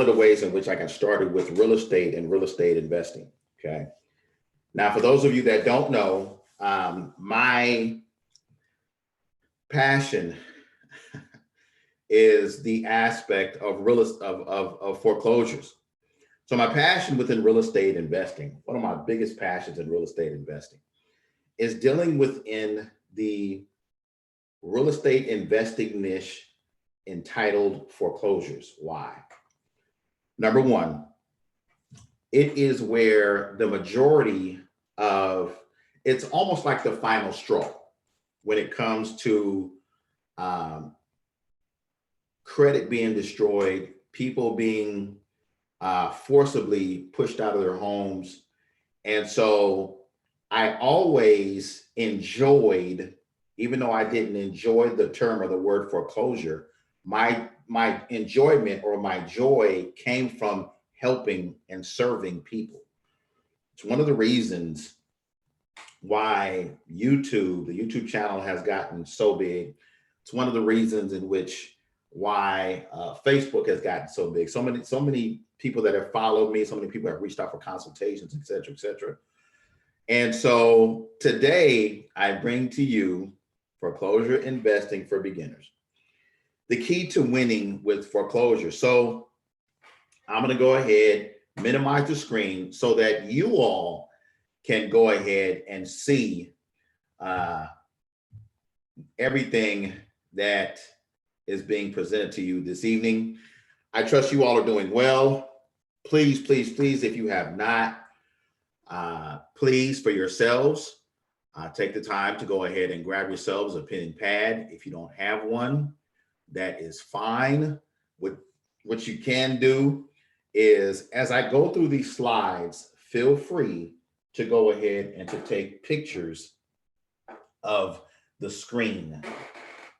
of the ways in which I got started with real estate and real estate investing. Okay. Now, for those of you that don't know, my passion is the aspect of of foreclosures. So my passion within real estate investing, one of my biggest passions in real estate investing, is dealing within the real estate investing niche entitled foreclosures. Why? Number one, it is where the majority of, it's almost like the final straw when it comes to credit being destroyed, people being forcibly pushed out of their homes. And so I always enjoyed, even though I didn't enjoy the term or the word foreclosure, my enjoyment or my joy came from helping and serving people. It's one of the reasons why the YouTube channel has gotten so big. It's one of the reasons in which why Facebook has gotten so big. So many people that have followed me, so many people have reached out for consultations, et cetera, et cetera. And so today I bring to you foreclosure investing for beginners. The key to winning with foreclosure. So I'm going to go ahead, minimize the screen so that you all can go ahead and see everything that is being presented to you this evening. I trust you all are doing well. Please, please, please, if you have not, please, for yourselves, take the time to go ahead and grab yourselves a pen and pad. If you don't have one, that is fine. What you can do is, as I go through these slides, feel free to go ahead and to take pictures of the screen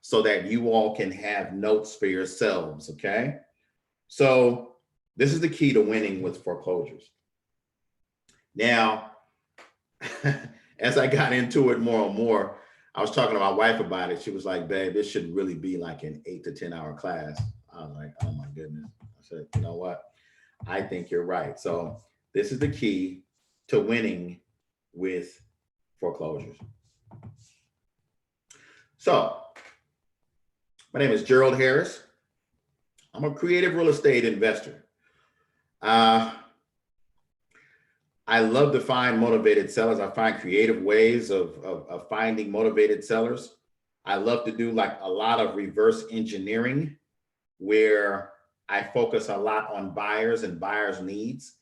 so that you all can have notes for yourselves, okay? So this is the key to winning with foreclosures. Now, as I got into it more and more, I was talking to my wife about it. She was like, babe, this should really be like an 8 to 10 hour class. I was like, oh my goodness. I said, you know what? I think you're right. So this is the key to winning with foreclosures. So my name is Gerald Harris. I'm a creative real estate investor. I love to find motivated sellers. I find creative ways of finding motivated sellers. I love to do like a lot of reverse engineering where I focus a lot on buyers and buyers' needs.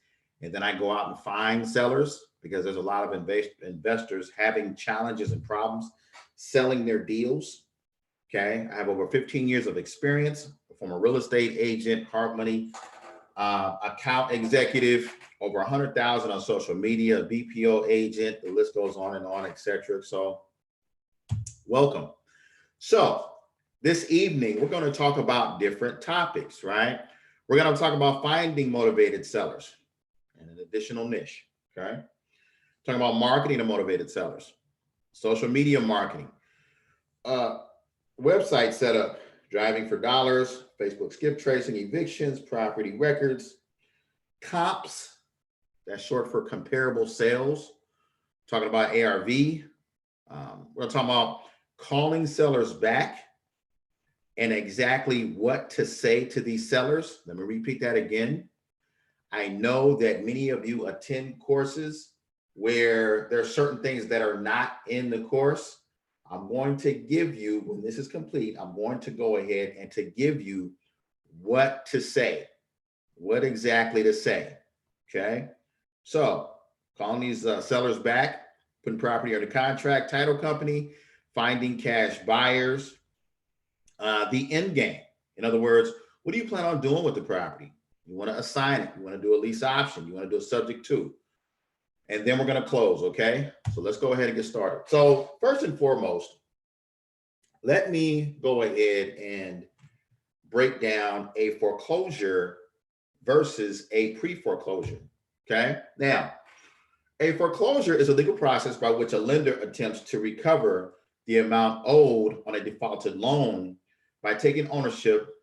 And then I go out and find sellers because there's a lot of investors having challenges and problems selling their deals. Okay, I have over 15 years of experience from a real estate agent, hard money, account executive, over 100,000 on social media, BPO agent, the list goes on and on, et cetera. So welcome. So this evening, we're going to talk about different topics, right? We're going to talk about finding motivated sellers and an additional niche, okay? Talking about marketing to motivated sellers, social media marketing, website setup, driving for dollars, Facebook skip tracing, evictions, property records, comps, that's short for comparable sales, talking about ARV. We're talking about calling sellers back and exactly what to say to these sellers. Let me repeat that again. I know that many of you attend courses where there are certain things that are not in the course. I'm going to give you, when this is complete, I'm going to go ahead and to give you what to say, what exactly to say, okay? So calling these sellers back, putting property under contract, title company, finding cash buyers, the end game. In other words, what do you plan on doing with the property? You want to assign it. You want to do a lease option. You want to do a subject to. And then we're going to close, okay? So let's go ahead and get started. So first and foremost, let me go ahead and break down a foreclosure versus a pre-foreclosure, okay? Now, a foreclosure is a legal process by which a lender attempts to recover the amount owed on a defaulted loan by taking ownership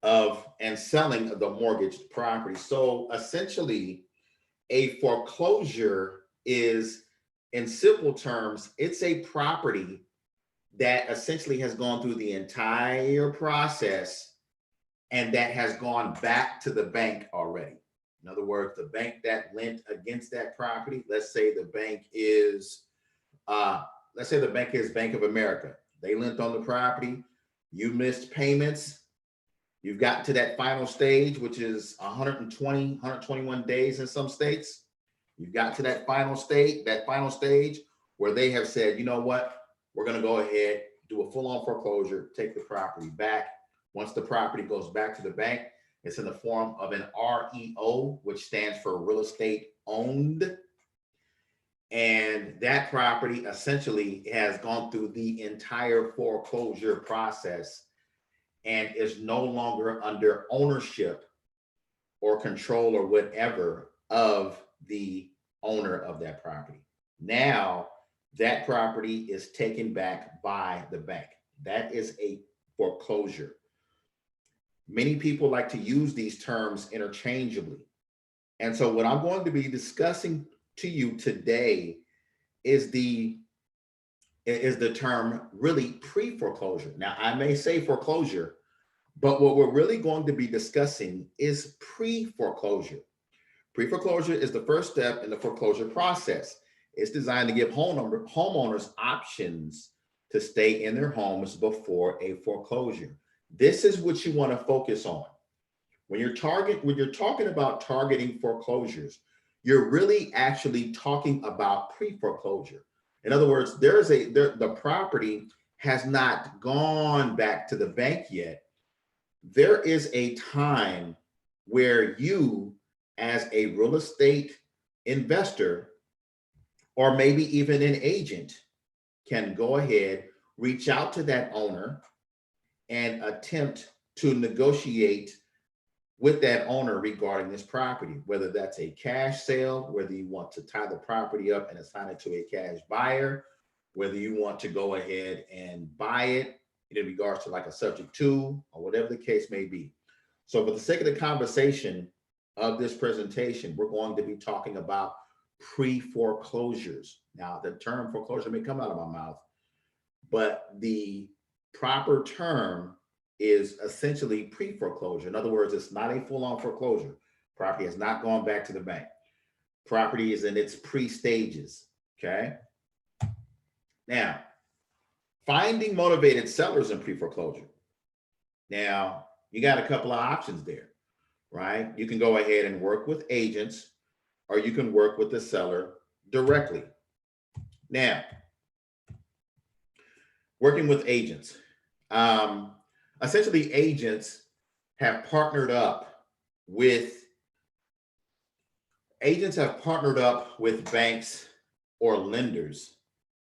of and selling of the mortgaged property. So essentially, a foreclosure is, in simple terms, it's a property that essentially has gone through the entire process and that has gone back to the bank already. In other words, the bank that lent against that property, let's say the bank is Bank of America. They lent on the property. You missed payments. You've gotten to that final stage, which is 120, 121 days in some states. You've got to that final stage where they have said, you know what, we're going to go ahead, do a full-on foreclosure, take the property back. Once the property goes back to the bank, it's in the form of an REO, which stands for real estate owned. And that property essentially has gone through the entire foreclosure process and is no longer under ownership or control or whatever of the owner of that property. Now, that property is taken back by the bank. That is a foreclosure. Many people like to use these terms interchangeably. And so what I'm going to be discussing to you today is the term really pre-foreclosure. Now, I may say foreclosure, but what we're really going to be discussing is pre-foreclosure. Pre-foreclosure is the first step in the foreclosure process. It's designed to give homeowners options to stay in their homes before a foreclosure. This is what you want to focus on. When you're talking about targeting foreclosures, you're really actually talking about pre-foreclosure. In other words, the property has not gone back to the bank yet. There is a time where you, as a real estate investor, or maybe even an agent, can go ahead, reach out to that owner and attempt to negotiate with that owner regarding this property, whether that's a cash sale, whether you want to tie the property up and assign it to a cash buyer, whether you want to go ahead and buy it in regards to like a subject to, or whatever the case may be. So for the sake of the conversation of this presentation, we're going to be talking about pre-foreclosures. Now, the term foreclosure may come out of my mouth, but the proper term is essentially pre-foreclosure. In other words, it's not a full-on foreclosure. Property has not gone back to the bank. Property is in its pre-stages, okay? Now, finding motivated sellers in pre-foreclosure. Now, you got a couple of options there, right? You can go ahead and work with agents, or you can work with the seller directly. Now, working with agents. Essentially, agents have partnered up with banks or lenders.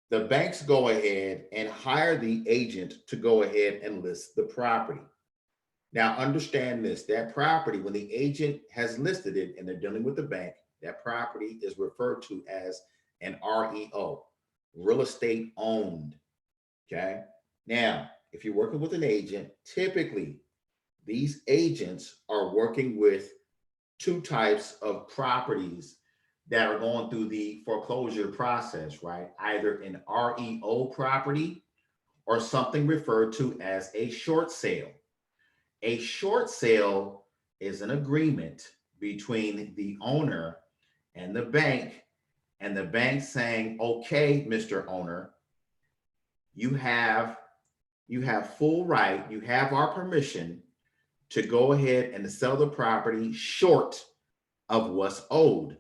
The banks go ahead and hire the agent to go ahead and list the property. Now, understand this, that property, when the agent has listed it and they're dealing with the bank, that property is referred to as an REO, real estate owned, okay? Now, if you're working with an agent, typically these agents are working with two types of properties that are going through the foreclosure process, right? Either an REO property or something referred to as a short sale. A short sale is an agreement between the owner and the bank saying, okay, Mr. Owner, you have full right, you have our permission to go ahead and sell the property short of what's owed.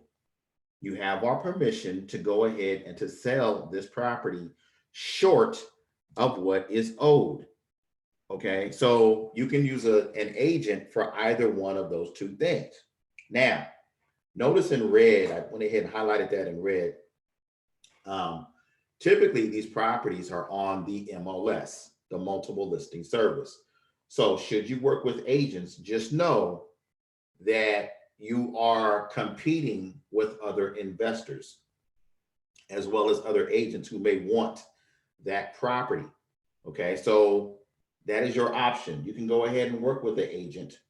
You have our permission to go ahead and to sell this property short of what is owed. Okay, so you can use an agent for either one of those two things. Now, notice in red, I went ahead and highlighted that in red. Typically, these properties are on the MLS, the multiple listing service. So should you work with agents, just know that you are competing with other investors as well as other agents who may want that property. Okay, so that is your option. You can go ahead and work with the agent.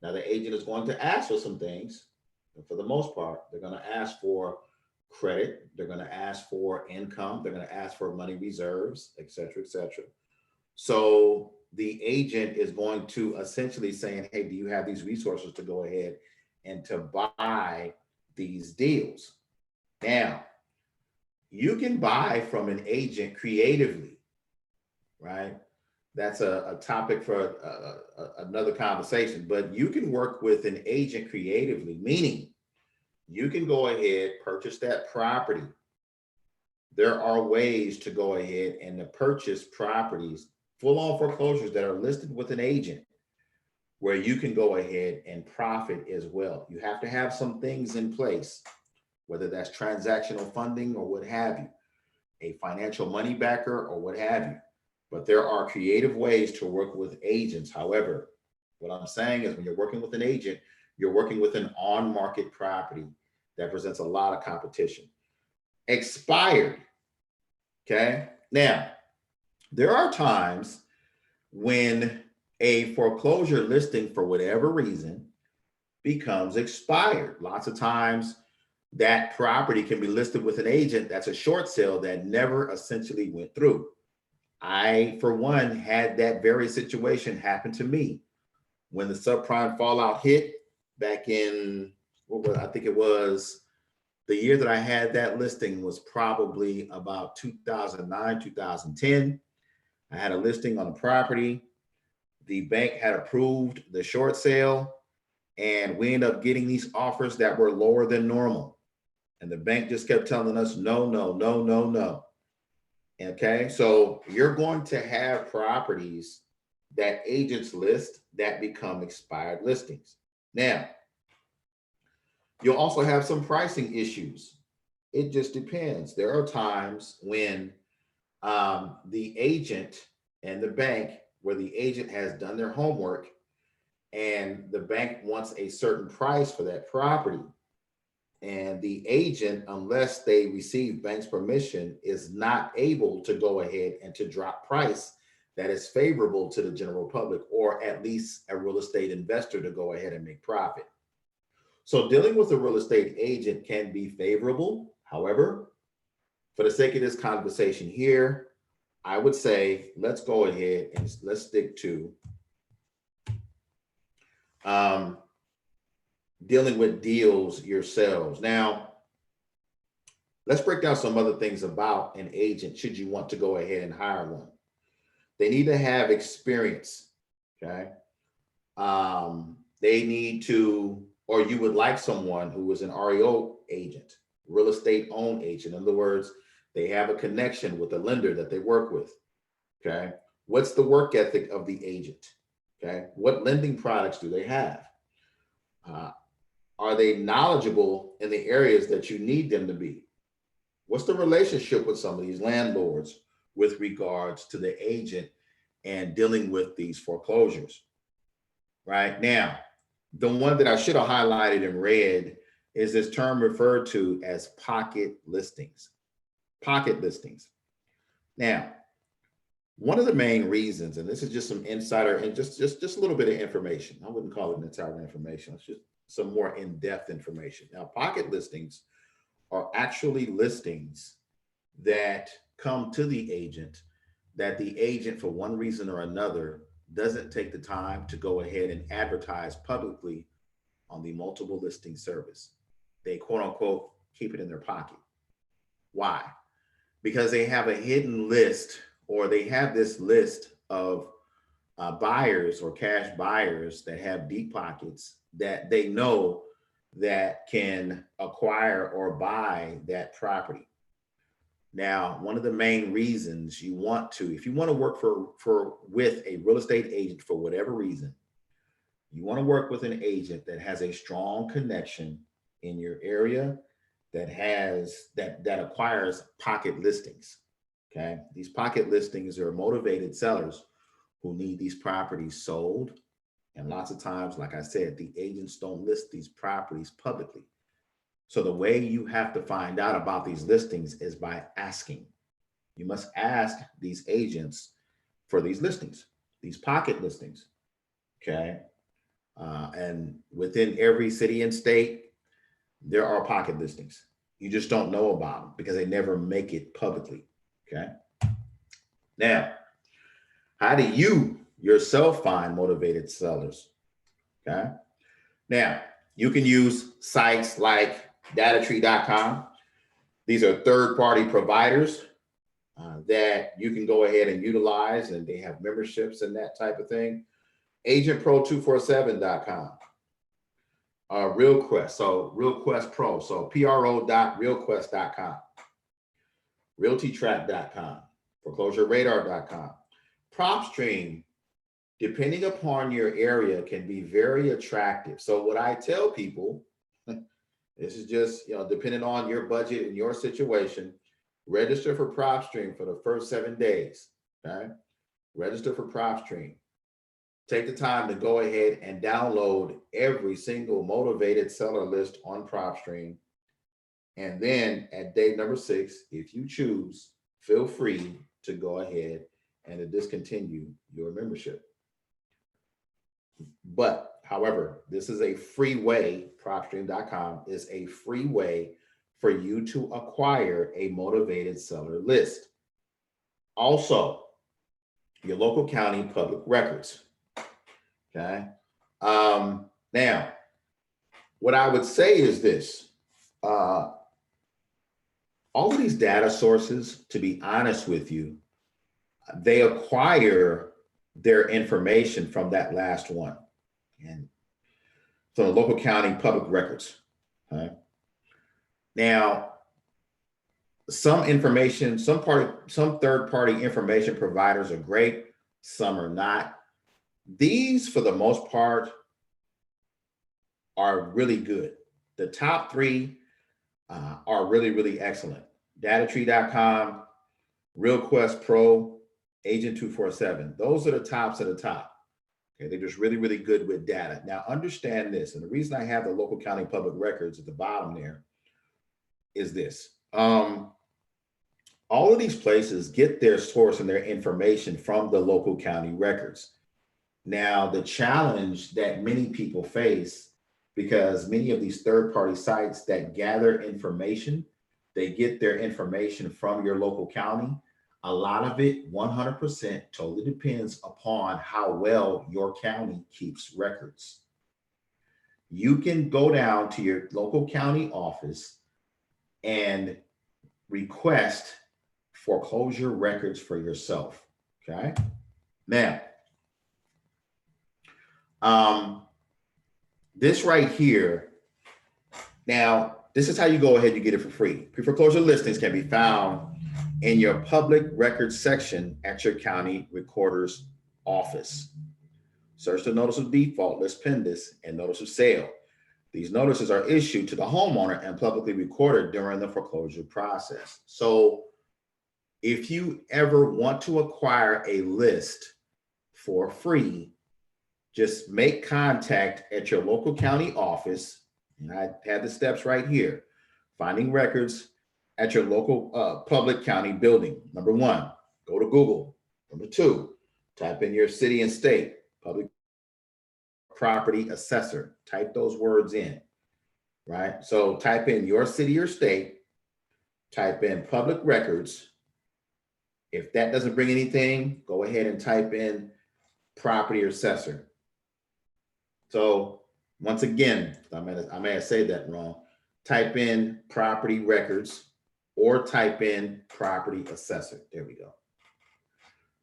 Now, the agent is going to ask for some things, but for the most part, they're going to ask for credit, they're going to ask for income, they're going to ask for money reserves, et cetera, et cetera. So the agent is going to essentially saying, hey, do you have these resources to go ahead and to buy these deals? Now, you can buy from an agent creatively, right? That's a topic for another conversation, but you can work with an agent creatively, meaning you can go ahead, purchase that property. There are ways to go ahead and to purchase properties, full-on foreclosures that are listed with an agent, where you can go ahead and profit as well. You have to have some things in place, whether that's transactional funding or what have you, a financial money backer or what have you. But there are creative ways to work with agents. However, what I'm saying is when you're working with an agent, you're working with an on-market property that presents a lot of competition. Expired, okay? Now, there are times when a foreclosure listing, for whatever reason, becomes expired. Lots of times that property can be listed with an agent that's a short sale that never essentially went through. I, for one, had that very situation happen to me when the subprime fallout hit back in, I think it was the year that I had that listing was probably about 2009, 2010. I had a listing on a property. The bank had approved the short sale, and we ended up getting these offers that were lower than normal. And the bank just kept telling us, no, no, no, no, no. Okay, so you're going to have properties that agents list that become expired listings. Now, you'll also have some pricing issues. It just depends. There are times when the agent and the bank, where the agent has done their homework and the bank wants a certain price for that property. And the agent, unless they receive bank's permission, is not able to go ahead and to drop price that is favorable to the general public, or at least a real estate investor to go ahead and make profit. So dealing with a real estate agent can be favorable. However, for the sake of this conversation here, I would say let's go ahead and let's stick to dealing with deals yourselves. Now, let's break down some other things about an agent should you want to go ahead and hire one. They need to have experience, okay? They need to, or you would like someone who is an REO agent, real estate owned agent. In other words, they have a connection with the lender that they work with, okay? What's the work ethic of the agent, okay? What lending products do they have? Are they knowledgeable in the areas that you need them to be? What's the relationship with some of these landlords with regards to the agent and dealing with these foreclosures? Right now, the one that I should have highlighted in red is this term referred to as pocket listings. Pocket listings. Now, one of the main reasons, and this is just some insider and just a little bit of information. I wouldn't call it an entire information. It's just some more in-depth information. Now, pocket listings are actually listings that come to the agent that the agent, for one reason or another, doesn't take the time to go ahead and advertise publicly on the multiple listing service. They quote unquote keep it in their pocket. Why? Because they have a hidden list, or they have this list of buyers or cash buyers that have deep pockets that they know that can acquire or buy that property. Now, one of the main reasons you want to, if you want to work with a real estate agent for whatever reason, you want to work with an agent that has a strong connection in your area, that acquires pocket listings. Okay, these pocket listings are motivated sellers who need these properties sold. And lots of times, like I said, the agents don't list these properties publicly. So the way you have to find out about these listings is by asking. You must ask these agents for these listings. these pocket listings. Okay. And within every city and state, there are pocket listings. You just don't know about them because they never make it publicly. Okay. Now, how do you yourself find motivated sellers? Okay. Now, you can use sites like datatree.com. These are third-party providers that you can go ahead and utilize, and they have memberships and that type of thing. Agentpro247.com. RealQuest, so RealQuest Pro, so pro.realquest.com. RealtyTrack.com. ForeclosureRadar.com. PropStream, depending upon your area, can be very attractive. So what I tell people, this is just, depending on your budget and your situation, register for PropStream for the first 7 days. Okay, register for PropStream. Take the time to go ahead and download every single motivated seller list on PropStream. And then at day number 6, if you choose, feel free to go ahead and to discontinue your membership. But however, this is a free way, PropStream.com is a free way for you to acquire a motivated seller list. Also, your local county public records. Okay. Now, what I would say is this, all of these data sources, to be honest with you, they acquire their information from that last one. And so the local county public records. Okay. Now, some information, some third-party information providers are great, some are not. These, for the most part, are really good. The top 3 are really, really excellent. Datatree.com, RealQuest Pro, Agent 247. Those are the tops of the top. Okay, they're just really, really good with data. Now, understand this, and the reason I have the local county public records at the bottom there is this. All of these places get their source and their information from the local county records. Now, the challenge that many people face, because many of these third-party sites that gather information, they get their information from your local county. A lot of it, 100%, totally depends upon how well your county keeps records. You can go down to your local county office and request foreclosure records for yourself. Okay. Now, this right here, now, this is how you go ahead and get it for free. Pre-foreclosure listings can be found in your public records section at your county recorder's office. Search the notice of default, list pendants, and notice of sale. These notices are issued to the homeowner and publicly recorded during the foreclosure process. So if you ever want to acquire a list for free, just make contact at your local county office. And I have the steps right here. Finding records at your local public county building. Number 1, go to Google. Number 2, type in your city and state, public property assessor. Type those words in, right? So type in your city or state, type in public records. If that doesn't bring anything, go ahead and type in property assessor. So once again, I may have said that wrong. Type in property records or type in property assessor. There we go.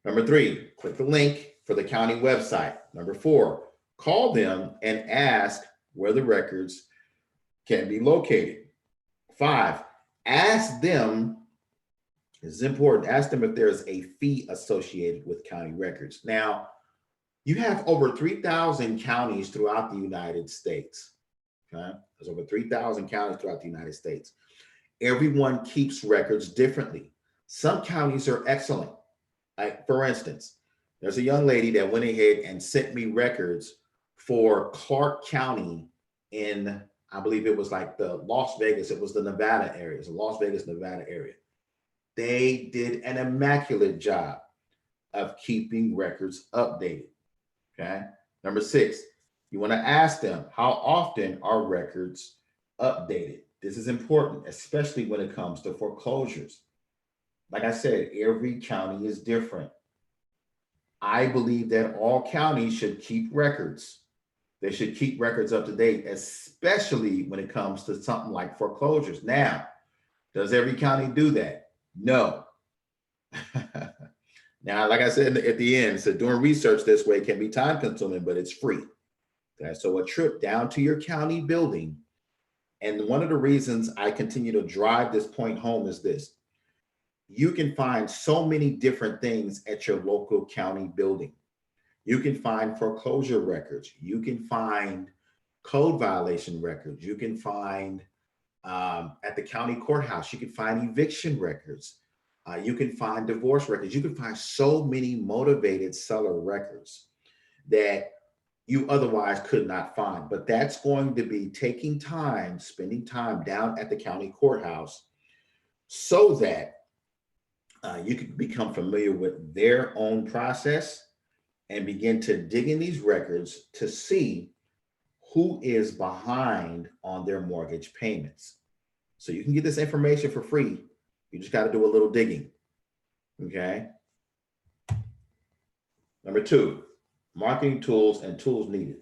Number 3, click the link for the county website. Number 4, call them and ask where the records can be located. 5, ask them, this is important, ask them if there's a fee associated with county records. Now, you have over 3,000 counties throughout the United States. Okay? There's over 3,000 counties throughout the United States. Everyone keeps records differently. Some counties are excellent. Like, for instance, there's a young lady that went ahead and sent me records for Clark County in, I believe it was like the Las Vegas, it was the Nevada area, it's the Las Vegas, Nevada area. They did an immaculate job of keeping records updated. Okay. Number 6, you want to ask them, how often are records updated? This is important, especially when it comes to foreclosures. Like I said, every county is different. I believe that all counties should keep records. They should keep records up to date, especially when it comes to something like foreclosures. Now, does every county do that? No. Now, like I said at the end, so doing research this way can be time consuming, but it's free. Okay, so a trip down to your county building. And one of the reasons I continue to drive this point home is this. You can find so many different things at your local county building. You can find foreclosure records. You can find code violation records. You can find at the county courthouse, you can find eviction records. You can find divorce records. You can find so many motivated seller records that you otherwise could not find. But that's going to be taking time, spending time down at the county courthouse so that you can become familiar with their own process and begin to dig in these records to see who is behind on their mortgage payments. So you can get this information for free. You just got to do a little digging. Okay. Number 2, marketing tools and tools needed.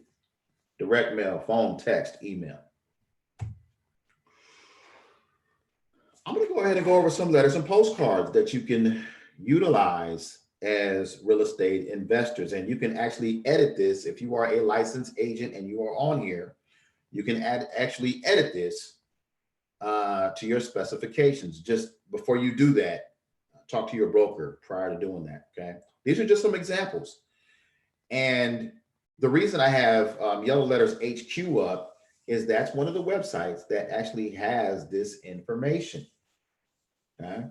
Direct mail, phone, text, email. I'm going to go ahead and go over some letters and postcards that you can utilize as real estate investors. And you can actually edit this. If you are a licensed agent and you are on here, you can actually edit this to your specifications. Just before you do that, talk to your broker prior to doing that. Okay. These are just some examples. And the reason I have Yellow Letters HQ up is that's one of the websites that actually has this information. Okay.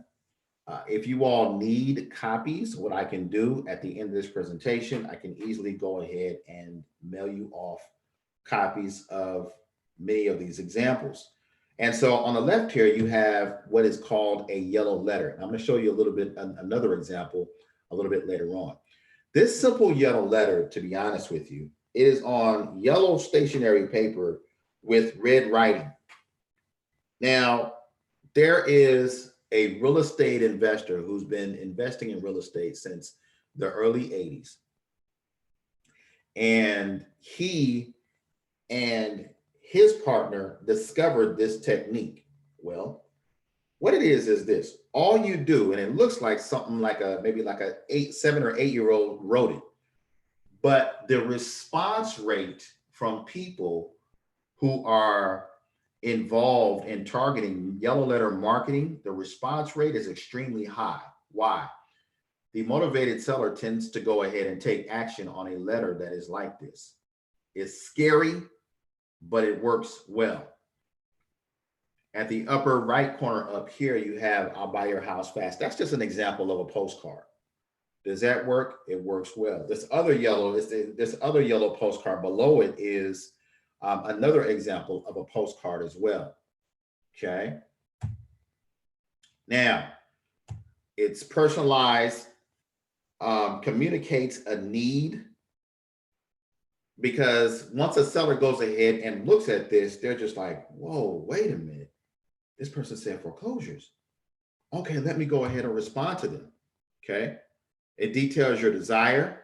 If you all need copies, what I can do at the end of this presentation, I can easily go ahead and mail you off copies of many of these examples. And so on the left here, you have what is called a yellow letter. I'm going to show you a little bit, another example a little bit later on. This simple yellow letter, to be honest with you, is on yellow stationery paper with red writing. Now, there is a real estate investor who's been investing in real estate since the early 80s. And he and his partner discovered this technique. Well, what it is this. All you do, and it looks like something like maybe like a 7 or 8 year old wrote it, but the response rate from people who are involved in targeting yellow letter marketing, the response rate is extremely high. Why? The motivated seller tends to go ahead and take action on a letter that is like this. It's scary, but it works well. At the upper right corner up here, you have I'll buy your house fast. That's just an example of a postcard. Does that work? It works well. This other yellow postcard below it is another example of a postcard as well. Okay. Now, it's personalized, communicates a need, because once a seller goes ahead and looks at this, they're just like, whoa, wait a minute. This person said foreclosures. Okay, let me go ahead and respond to them. Okay. It details your desire.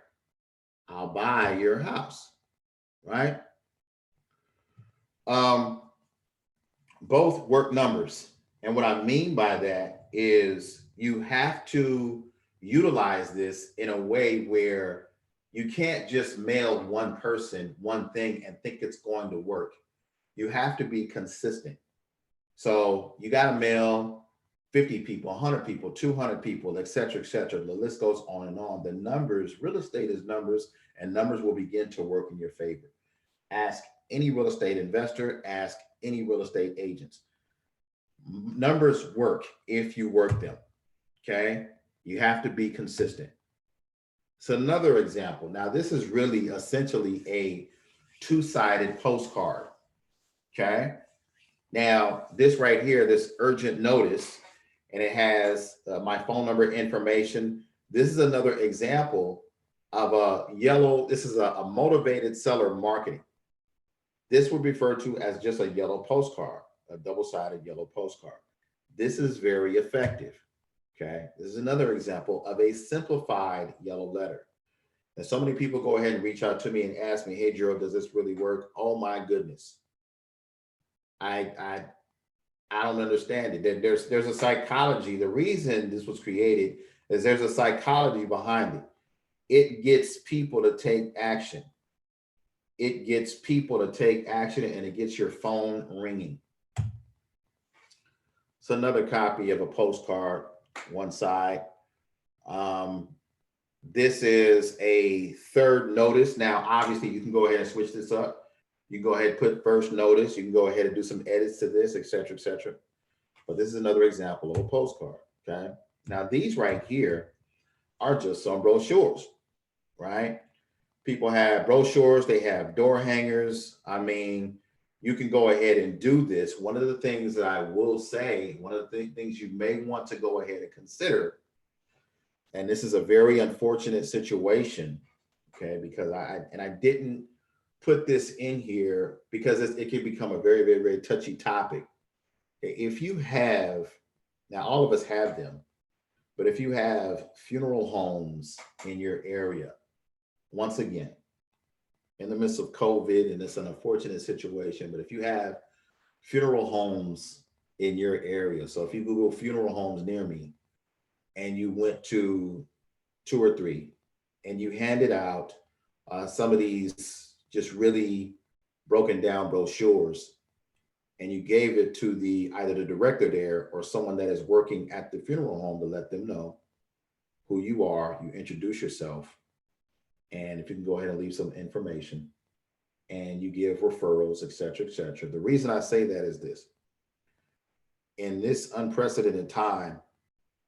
I'll buy your house, right? Both work numbers. And what I mean by that is you have to utilize this in a way where you can't just mail one person one thing and think it's going to work. You have to be consistent. So you got to mail 50 people, 100 people, 200 people, et cetera, et cetera. The list goes on and on. The numbers, real estate is numbers, and numbers will begin to work in your favor. Ask any real estate investor, ask any real estate agents. Numbers work if you work them, okay? You have to be consistent. So another example. Now, this is really essentially a two-sided postcard, okay? Now, this right here, this urgent notice, and it has my phone number information. This is another example of a yellow, this is a motivated seller marketing. This would be referred to as just a yellow postcard, a double-sided yellow postcard. This is very effective, okay? This is another example of a simplified yellow letter. And so many people go ahead and reach out to me and ask me, hey, Gerald, does this really work? Oh my goodness. I don't understand it. There's a psychology. The reason this was created is there's a psychology behind it. It gets people to take action. It gets people to take action, and it gets your phone ringing. It's another copy of a postcard, one side. This is a third notice. Now, obviously, you can go ahead and switch this up. You can go ahead and put first notice. You can go ahead and do some edits to this, et cetera, et cetera. But this is another example of a postcard, okay? Now, these right here are just some brochures, right? People have brochures, they have door hangers. I mean, you can go ahead and do this. One of the things that I will say, one of the things you may want to go ahead and consider, and this is a very unfortunate situation, okay, because I didn't put this in here because it can become a very, very, very touchy topic. If you have, now all of us have them, but if you have funeral homes in your area, once again, in the midst of COVID, and it's an unfortunate situation, but if you have funeral homes in your area, so if you Google funeral homes near me and you went to 2 or 3 and you handed out some of these just really broken down brochures, and you gave it to either the director there or someone that is working at the funeral home to let them know who you are, you introduce yourself, and if you can go ahead and leave some information, and you give referrals, et cetera, et cetera. The reason I say that is this. In this unprecedented time,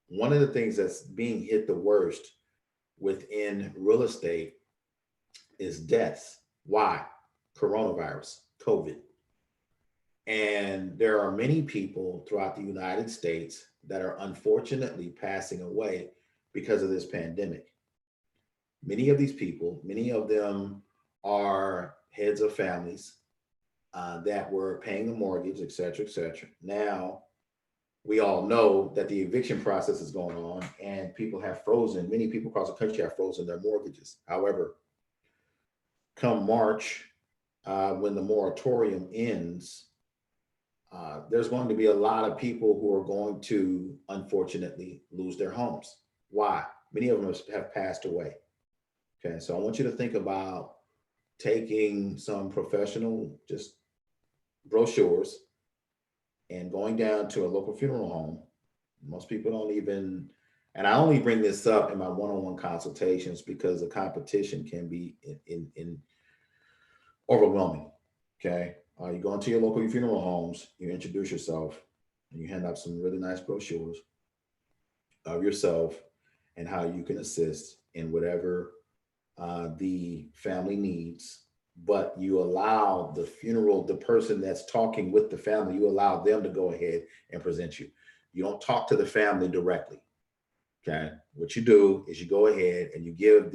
one of the things that's being hit the worst within real estate is deaths. Why? Coronavirus, COVID. And there are many people throughout the United States that are unfortunately passing away because of this pandemic. Many of these people, many of them are heads of families that were paying a mortgage, et cetera, et cetera. Now, we all know that the eviction process is going on and people have frozen, many people across the country have frozen their mortgages. However, come March, when the moratorium ends, there's going to be a lot of people who are going to, unfortunately, lose their homes. Why? Many of them have passed away. Okay, so I want you to think about taking some professional just brochures and going down to a local funeral home. Most people don't even, and I only bring this up in my one-on-one consultations because the competition can be in overwhelming. Okay, you go into your local funeral homes, you introduce yourself, and you hand out some really nice brochures of yourself and how you can assist in whatever the family needs, but you allow the person that's talking with the family, you allow them to go ahead and present you. You don't talk to the family directly, okay? What you do is you go ahead and you give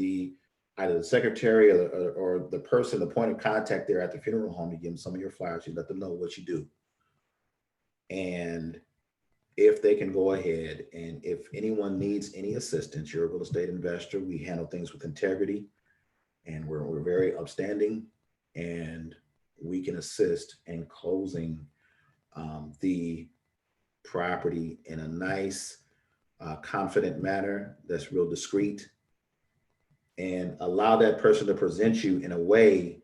either the secretary or the person, the point of contact there at the funeral home, you give them some of your flyers, you let them know what you do. And if they can go ahead, and if anyone needs any assistance, you're a real estate investor, we handle things with integrity, and we're very upstanding, and we can assist in closing the property in a nice, confident manner that's real discreet, and allow that person to present you in a way,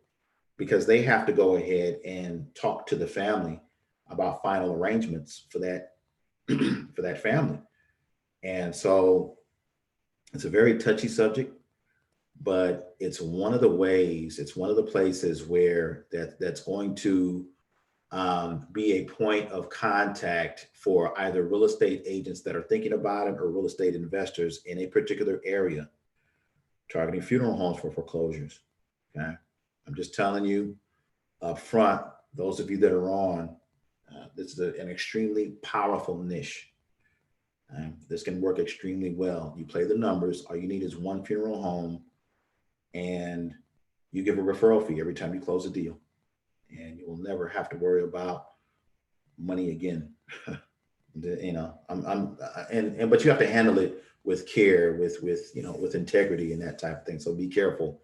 because they have to go ahead and talk to the family about final arrangements for that for that family. And so it's a very touchy subject, but it's one of the ways, it's one of the places where that's going to be a point of contact for either real estate agents that are thinking about it or real estate investors in a particular area targeting funeral homes for foreclosures. Okay, I'm just telling you up front, those of you that are on, this is an extremely powerful niche. This can work extremely well. You play the numbers. All you need is one funeral home, and you give a referral fee every time you close a deal, and you will never have to worry about money again. But you have to handle it with care, with integrity and that type of thing. So be careful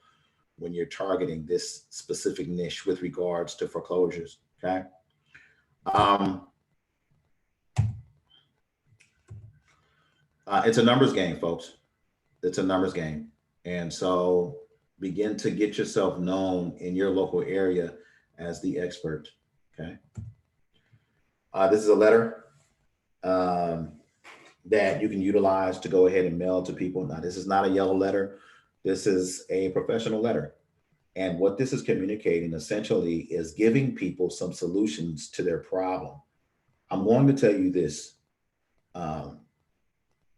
when you're targeting this specific niche with regards to foreclosures. Okay. Um, it's a numbers game, folks. It's a numbers game. And so begin to get yourself known in your local area as the expert. Okay. This is a letter that you can utilize to go ahead and mail to people. Now, this is not a yellow letter. This is a professional letter. And what this is communicating essentially is giving people some solutions to their problem. I'm going to tell you this.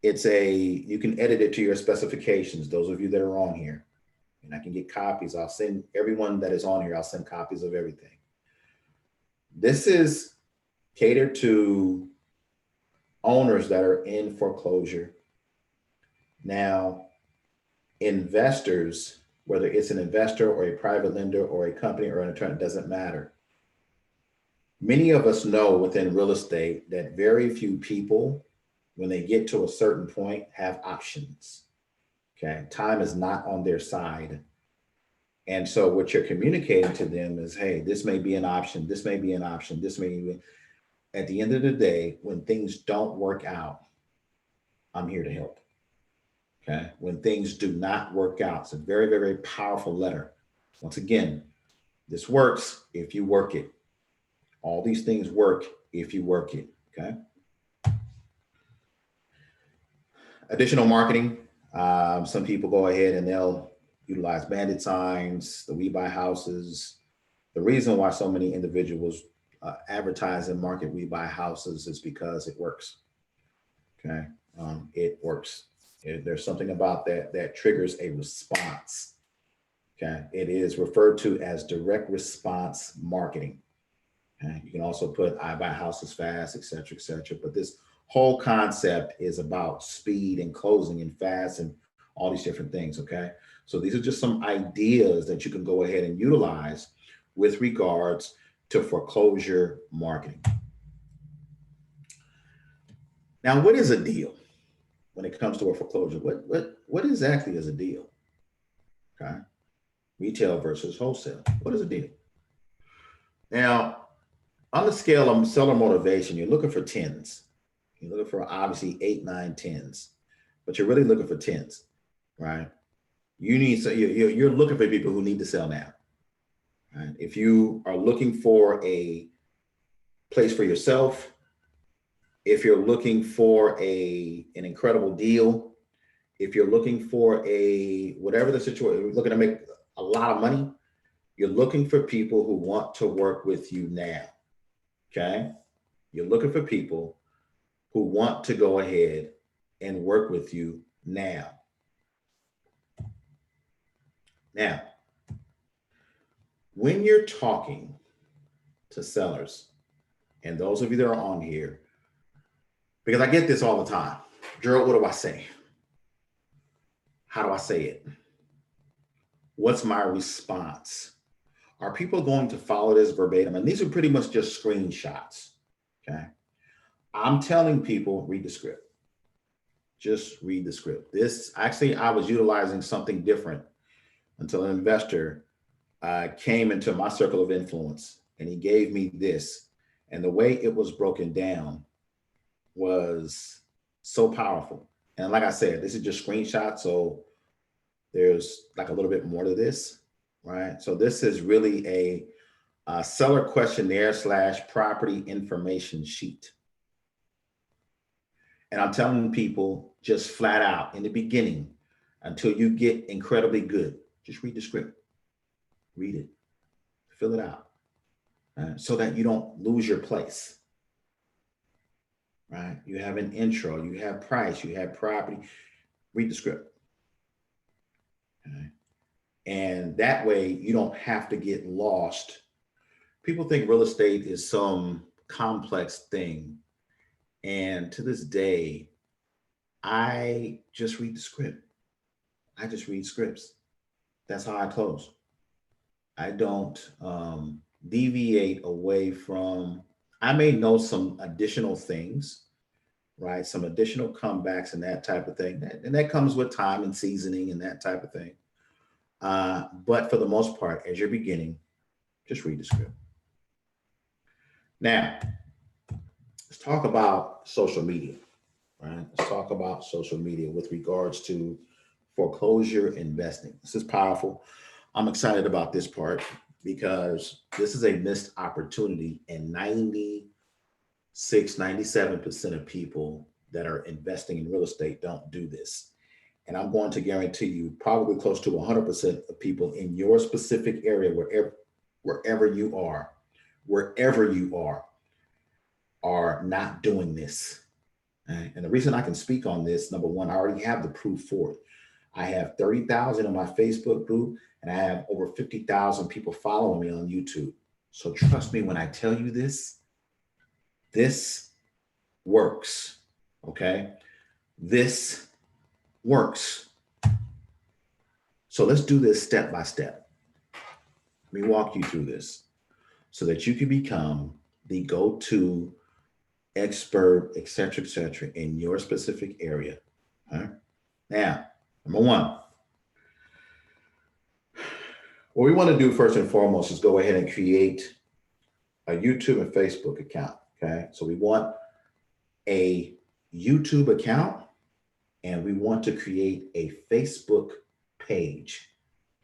You can edit it to your specifications, those of you that are on here. And I can get copies. I'll send everyone that is on here, I'll send copies of everything. This is catered to owners that are in foreclosure. Now, investors, whether it's an investor or a private lender or a company or an attorney, it doesn't matter. Many of us know within real estate that very few people, when they get to a certain point, have options. Okay, time is not on their side. And so what you're communicating to them is, hey, this may be an option, this may be an option, this may be. At the end of the day, when things don't work out, I'm here to help. Okay, when things do not work out, it's a very, very, very powerful letter. Once again, this works if you work it. All these things work if you work it. Okay. Additional marketing. Some people go ahead and they'll utilize bandit signs, the We Buy Houses. The reason why so many individuals advertise and market We Buy Houses is because it works. Okay, it works. There's something about that triggers a response. Okay, it is referred to as direct response marketing. Okay? You can also put I buy houses fast, et cetera, et cetera. But this whole concept is about speed and closing and fast and all these different things. Okay, so these are just some ideas that you can go ahead and utilize with regards to foreclosure marketing. Now, what is a deal when it comes to a foreclosure? What exactly is a deal? Okay, retail versus wholesale. What is a deal? Now, on the scale of seller motivation, you're looking for tens. You're looking for obviously 8, 9, 10s, but you're really looking for tens, right? You're looking for people who need to sell now. Right? If you are looking for a place for yourself, if you're looking for an incredible deal, if you're looking for whatever the situation, you're looking to make a lot of money, you're looking for people who want to work with you now. Okay? You're looking for people who want to go ahead and work with you now. Now, when you're talking to sellers, and those of you that are on here, because I get this all the time, Gerald, what do I say? How do I say it? What's my response? Are people going to follow this verbatim? And these are pretty much just screenshots, okay? I'm telling people, read the script. Just read the script. I was utilizing something different until an investor came into my circle of influence and he gave me this. And the way it was broken down was so powerful. And like I said, this is just screenshots. So there's like a little bit more to this, right? So this is really a seller questionnaire / property information sheet. And I'm telling people just flat out in the beginning, until you get incredibly good, just read the script, read it, fill it out, right? So that you don't lose your place, right? You have an intro, you have price, you have property, read the script. Okay? And that way you don't have to get lost. People think real estate is some complex thing. And to this day, I just read the script. I just read scripts. That's how I close. I don't deviate away from, I may know some additional things, right? Some additional comebacks and that type of thing. And that comes with time and seasoning and that type of thing. But for the most part, as you're beginning, just read the script. Now, let's talk about social media, right? Let's talk about social media with regards to foreclosure investing. This is powerful. I'm excited about this part because this is a missed opportunity, and 97% of people that are investing in real estate don't do this. And I'm going to guarantee you probably close to 100% of people in your specific area, wherever you are not doing this. Right? And the reason I can speak on this, number one, I already have the proof for it. I have 30,000 in my Facebook group, and I have over 50,000 people following me on YouTube. So trust me when I tell you this works, okay? This works. So let's do this step by step. Let me walk you through this so that you can become the go-to expert, et cetera, in your specific area. All right? Now, number one, what we want to do first and foremost is go ahead and create a YouTube and Facebook account. Okay. So we want a YouTube account and we want to create a Facebook page.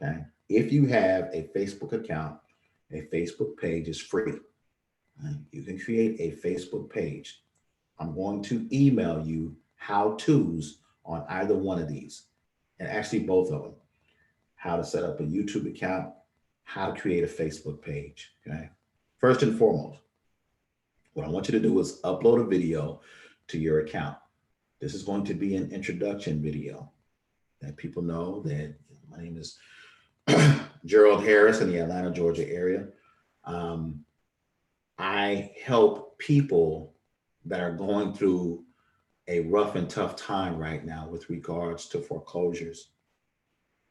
Okay. If you have a Facebook account, a Facebook page is free. Right? You can create a Facebook page. I'm going to email you how-tos on either one of these, and actually both of them. How to set up a YouTube account, how to create a Facebook page. Okay. First and foremost, what I want you to do is upload a video to your account. This is going to be an introduction video that people know that my name is Gerald Harris in the Atlanta, Georgia area. I help people that are going through a rough and tough time right now with regards to foreclosures.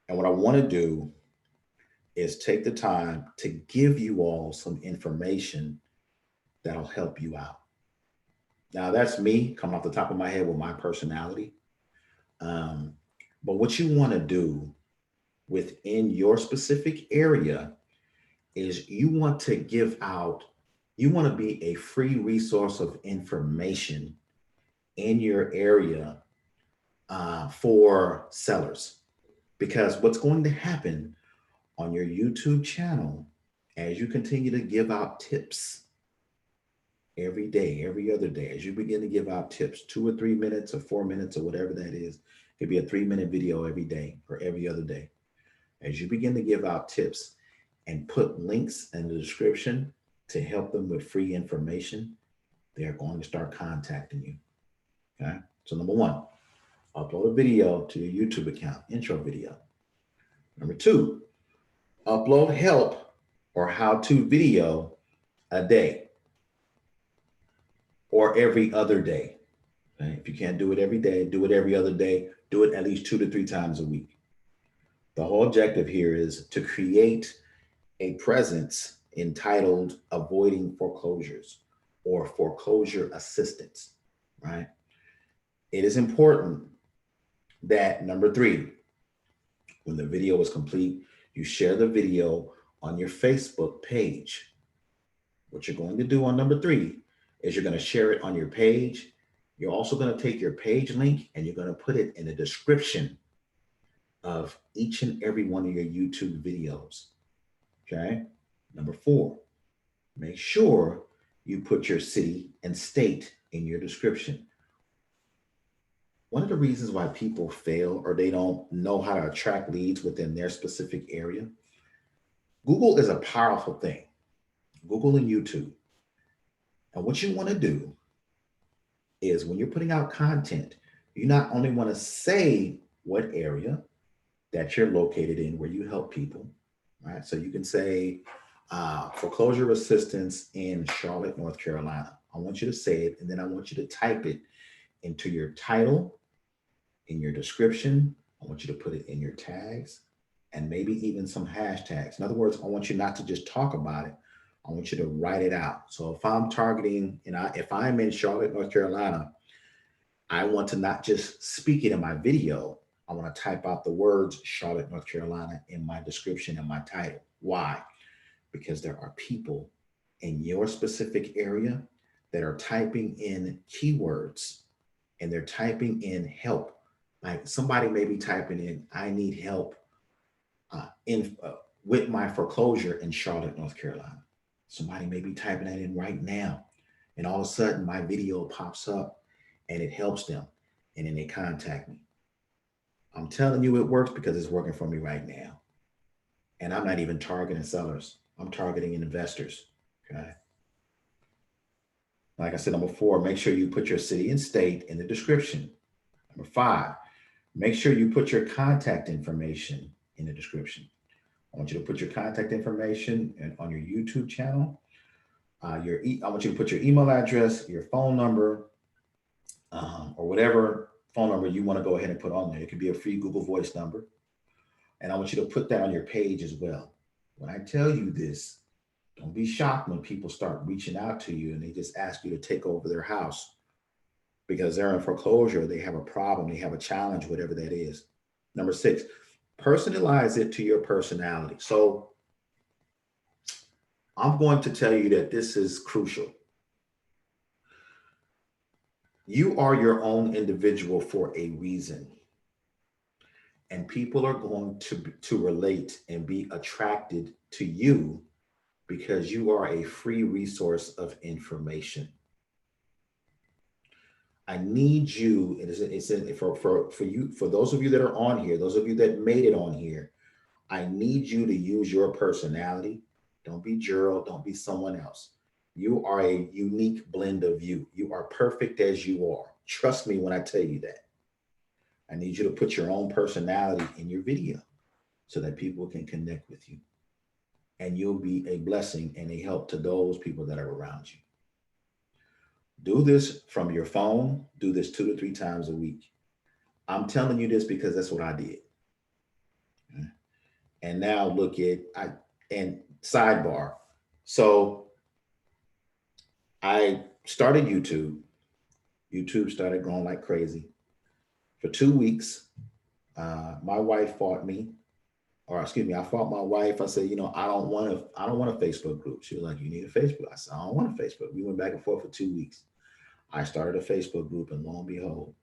And what I want to do is take the time to give you all some information that'll help you out. Now, that's me coming off the top of my head with my personality. But what you want to do within your specific area is you want to give out, you want to be a free resource of information in your area for sellers. Because what's going to happen on your YouTube channel as you continue to give out tips every day, every other day, as you begin to give out tips, 2 or 3 minutes or 4 minutes or whatever that is, it could be a 3-minute video every day or every other day. As you begin to give out tips and put links in the description to help them with free information, they're going to start contacting you. Okay. So number one, upload a video to your YouTube account, intro video. Number two, upload help or how-to video a day or every other day. Okay? If you can't do it every day, do it every other day. Do it at least 2 to 3 times a week. The whole objective here is to create a presence entitled Avoiding Foreclosures or Foreclosure Assistance, right? It is important that number 3, when the video is complete, you share the video on your Facebook page. What you're going to do on number 3 is you're going to share it on your page. You're also going to take your page link and you're going to put it in the description of each and every one of your YouTube videos. Okay. Number 4, make sure you put your city and state in your description. One of the reasons why people fail or they don't know how to attract leads within their specific area, Google is a powerful thing. Google and YouTube. And what you want to do is when you're putting out content, you not only want to say what area that you're located in where you help people, right? So you can say foreclosure assistance in Charlotte, North Carolina. I want you to say it, and then I want you to type it into your title in your description. I want you to put it in your tags and maybe even some hashtags. In other words, I want you not to just talk about it. I want you to write it out. So if I'm targeting, if I'm in Charlotte, North Carolina, I want to not just speak it in my video. I want to type out the words Charlotte, North Carolina in my description and my title. Why? Because there are people in your specific area that are typing in keywords and they're typing in help. Like somebody may be typing in, I need help with my foreclosure in Charlotte, North Carolina. Somebody may be typing that in right now. And all of a sudden my video pops up and it helps them. And then they contact me. I'm telling you it works because it's working for me right now. And I'm not even targeting sellers. I'm targeting investors, okay? Like I said, number 4, make sure you put your city and state in the description. Number 5, make sure you put your contact information in the description. I want you to put your contact information on your YouTube channel. I want you to put your email address, your phone number, or whatever phone number you want to go ahead and put on there. It could be a free Google Voice number. And I want you to put that on your page as well. When I tell you this, don't be shocked when people start reaching out to you and they just ask you to take over their house because they're in foreclosure, they have a problem, they have a challenge, whatever that is. Number 6, personalize it to your personality. So I'm going to tell you that this is crucial. You are your own individual for a reason. And people are going to relate and be attracted to you because you are a free resource of information. I need you, for you, for those of you that are on here, those of you that made it on here, I need you to use your personality. Don't be Gerald, don't be someone else. You are a unique blend of you. You are perfect as you are. Trust me when I tell you that. I need you to put your own personality in your video so that people can connect with you. And you'll be a blessing and a help to those people that are around you. Do this from your phone. Do this 2 to 3 times a week. I'm telling you this because that's what I did. And now look at, and sidebar. So I started YouTube. YouTube started growing like crazy. For 2 weeks, my wife fought me, or excuse me, I fought my wife. I said, I don't want a Facebook group. She was like, you need a Facebook. I said, I don't want a Facebook. We went back and forth for 2 weeks. I started a Facebook group and lo and behold,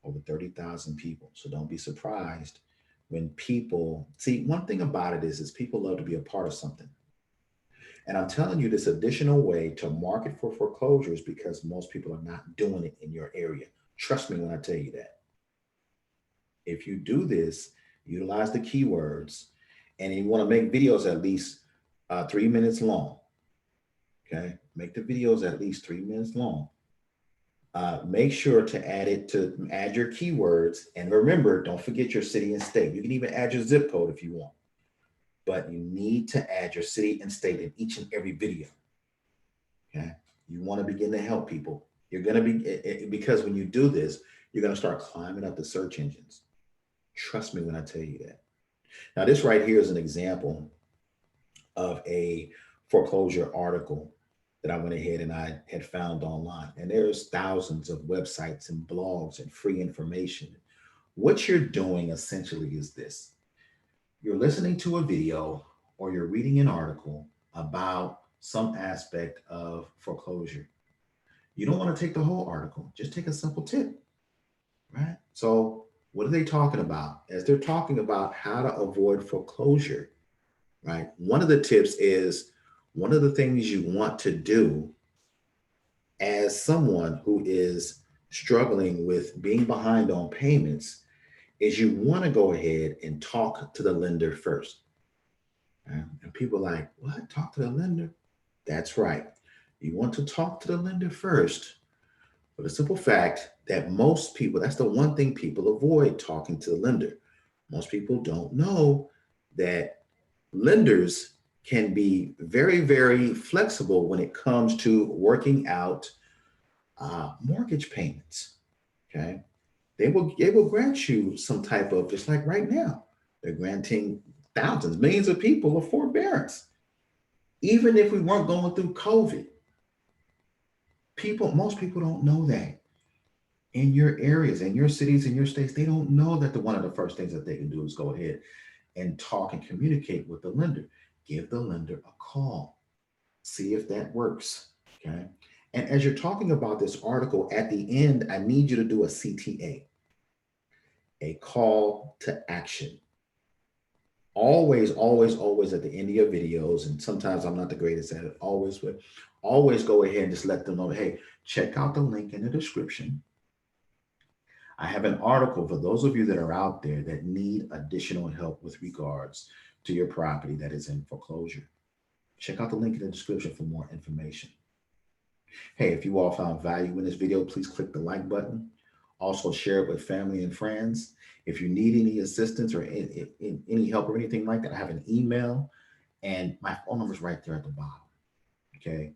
over 30,000 people. So don't be surprised when people, see, one thing about it is people love to be a part of something. And I'm telling you this additional way to market for foreclosures because most people are not doing it in your area. Trust me when I tell you that. If you do this, utilize the keywords, and you want to make videos at least 3 minutes long. Okay, make the videos at least 3 minutes long. Make sure to add your keywords, and remember, don't forget your city and state. You can even add your zip code if you want, but you need to add your city and state in each and every video. Okay, you want to begin to help people. You're going to be, because when you do this, you're going to start climbing up the search engines. Trust me when I tell you that. Now, this right here is an example of a foreclosure article that I went ahead and I had found online. And there's thousands of websites and blogs and free information. What you're doing essentially is this. You're listening to a video or you're reading an article about some aspect of foreclosure. You don't want to take the whole article, just take a simple tip, right? So what are they talking about? As they're talking about how to avoid foreclosure, right? One of the tips is, one of the things you want to do as someone who is struggling with being behind on payments is you want to go ahead and talk to the lender first. And people are like, what? Talk to the lender? That's right. You want to talk to the lender first for the simple fact that most people, that's the one thing people avoid, talking to the lender. Most people don't know that lenders can be very, very flexible when it comes to working out mortgage payments, okay? they will grant you some type of, just like right now, they're granting thousands, millions of people of forbearance. Even if we weren't going through COVID, most people don't know that. In your areas, in your cities, in your states, they don't know that one of the first things that they can do is go ahead and talk and communicate with the lender. Give the lender a call. See if that works. Okay. And as you're talking about this article, at the end, I need you to do a CTA, a call to action. Always, always, always at the end of your videos, and sometimes I'm not the greatest at it, always go ahead and just let them know, hey, check out the link in the description. I have an article for those of you that are out there that need additional help with regards to your property that is in foreclosure. Check out the link in the description for more information. Hey, if you all found value in this video, please click the like button. Also share it with family and friends. If you need any assistance or any help or anything like that, I have an email and my phone number is right there at the bottom. Okay.